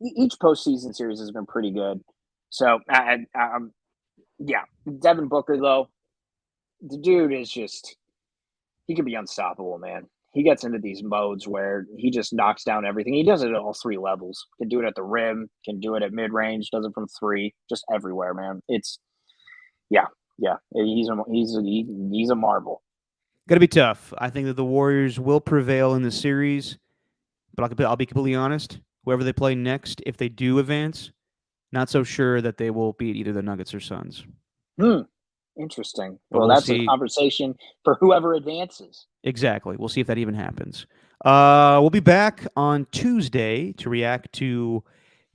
each postseason series has been pretty good. So yeah, Devin Booker though, the dude is he can be unstoppable, man. He gets into these modes where he just knocks down everything. He does it at all 3 levels. Can do it at the rim, can do it at mid range, does it from 3, just everywhere, man. It's yeah. He's a marvel. Going to be tough. I think that the Warriors will prevail in the series, but I'll be completely honest. Whoever they play next, if they do advance, not so sure that they will beat either the Nuggets or Suns. Interesting. But Well, we'll that's see. a conversation for whoever advances. Exactly. We'll see if that even happens. We'll be back on Tuesday to react to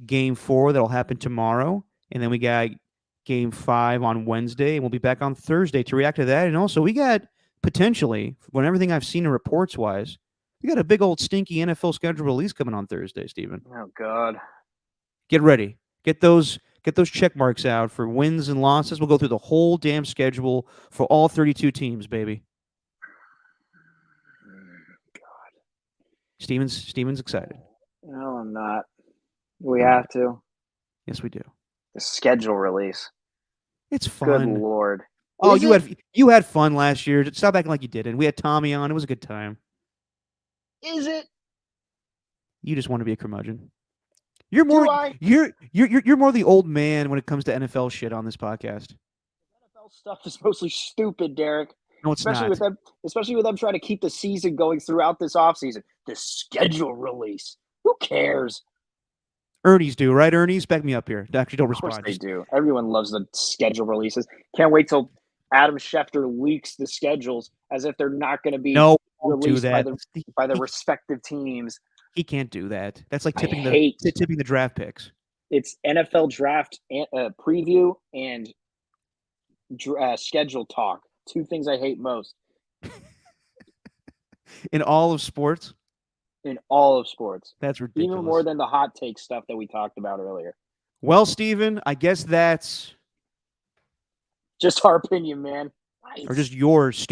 Game 4 that'll happen tomorrow, and then we got Game 5 on Wednesday, and we'll be back on Thursday to react to that. And also, we got potentially, from everything I've seen in reports-wise, we got a big old stinky NFL schedule release coming on Thursday, Steven. Oh God. Get ready. Get those check marks out for wins and losses. We'll go through the whole damn schedule for all 32 teams, baby. Steven's excited. No, I'm not. We have to. Yes, we do. The schedule release. It's Good fun. Lord. Oh, Is you had fun last year. Stop acting like you didn't. We had Tommy on. It was a good time. Is it? You just want to be a curmudgeon. You're more Do I? you're more the old man when it comes to NFL shit on this podcast. NFL stuff is mostly stupid, Derek. No, it's Especially not. with them trying to keep the season going throughout this offseason. The schedule release. Who cares? Ernie's do, right? Ernie's, back me up here. Actually, don't Of course respond. they do. Everyone loves the schedule releases. Can't wait till Adam Schefter leaks the schedules as if they're not going to be No, don't do released by that. the respective teams. He can't do that. That's like I tipping hate- the draft picks. It's NFL draft preview and schedule talk. Two things I hate most In all of sports, in all of sports, that's ridiculous. even more than the hot take stuff that we talked about earlier. Well, Steven, I guess that's Just our opinion, man. or just your stupid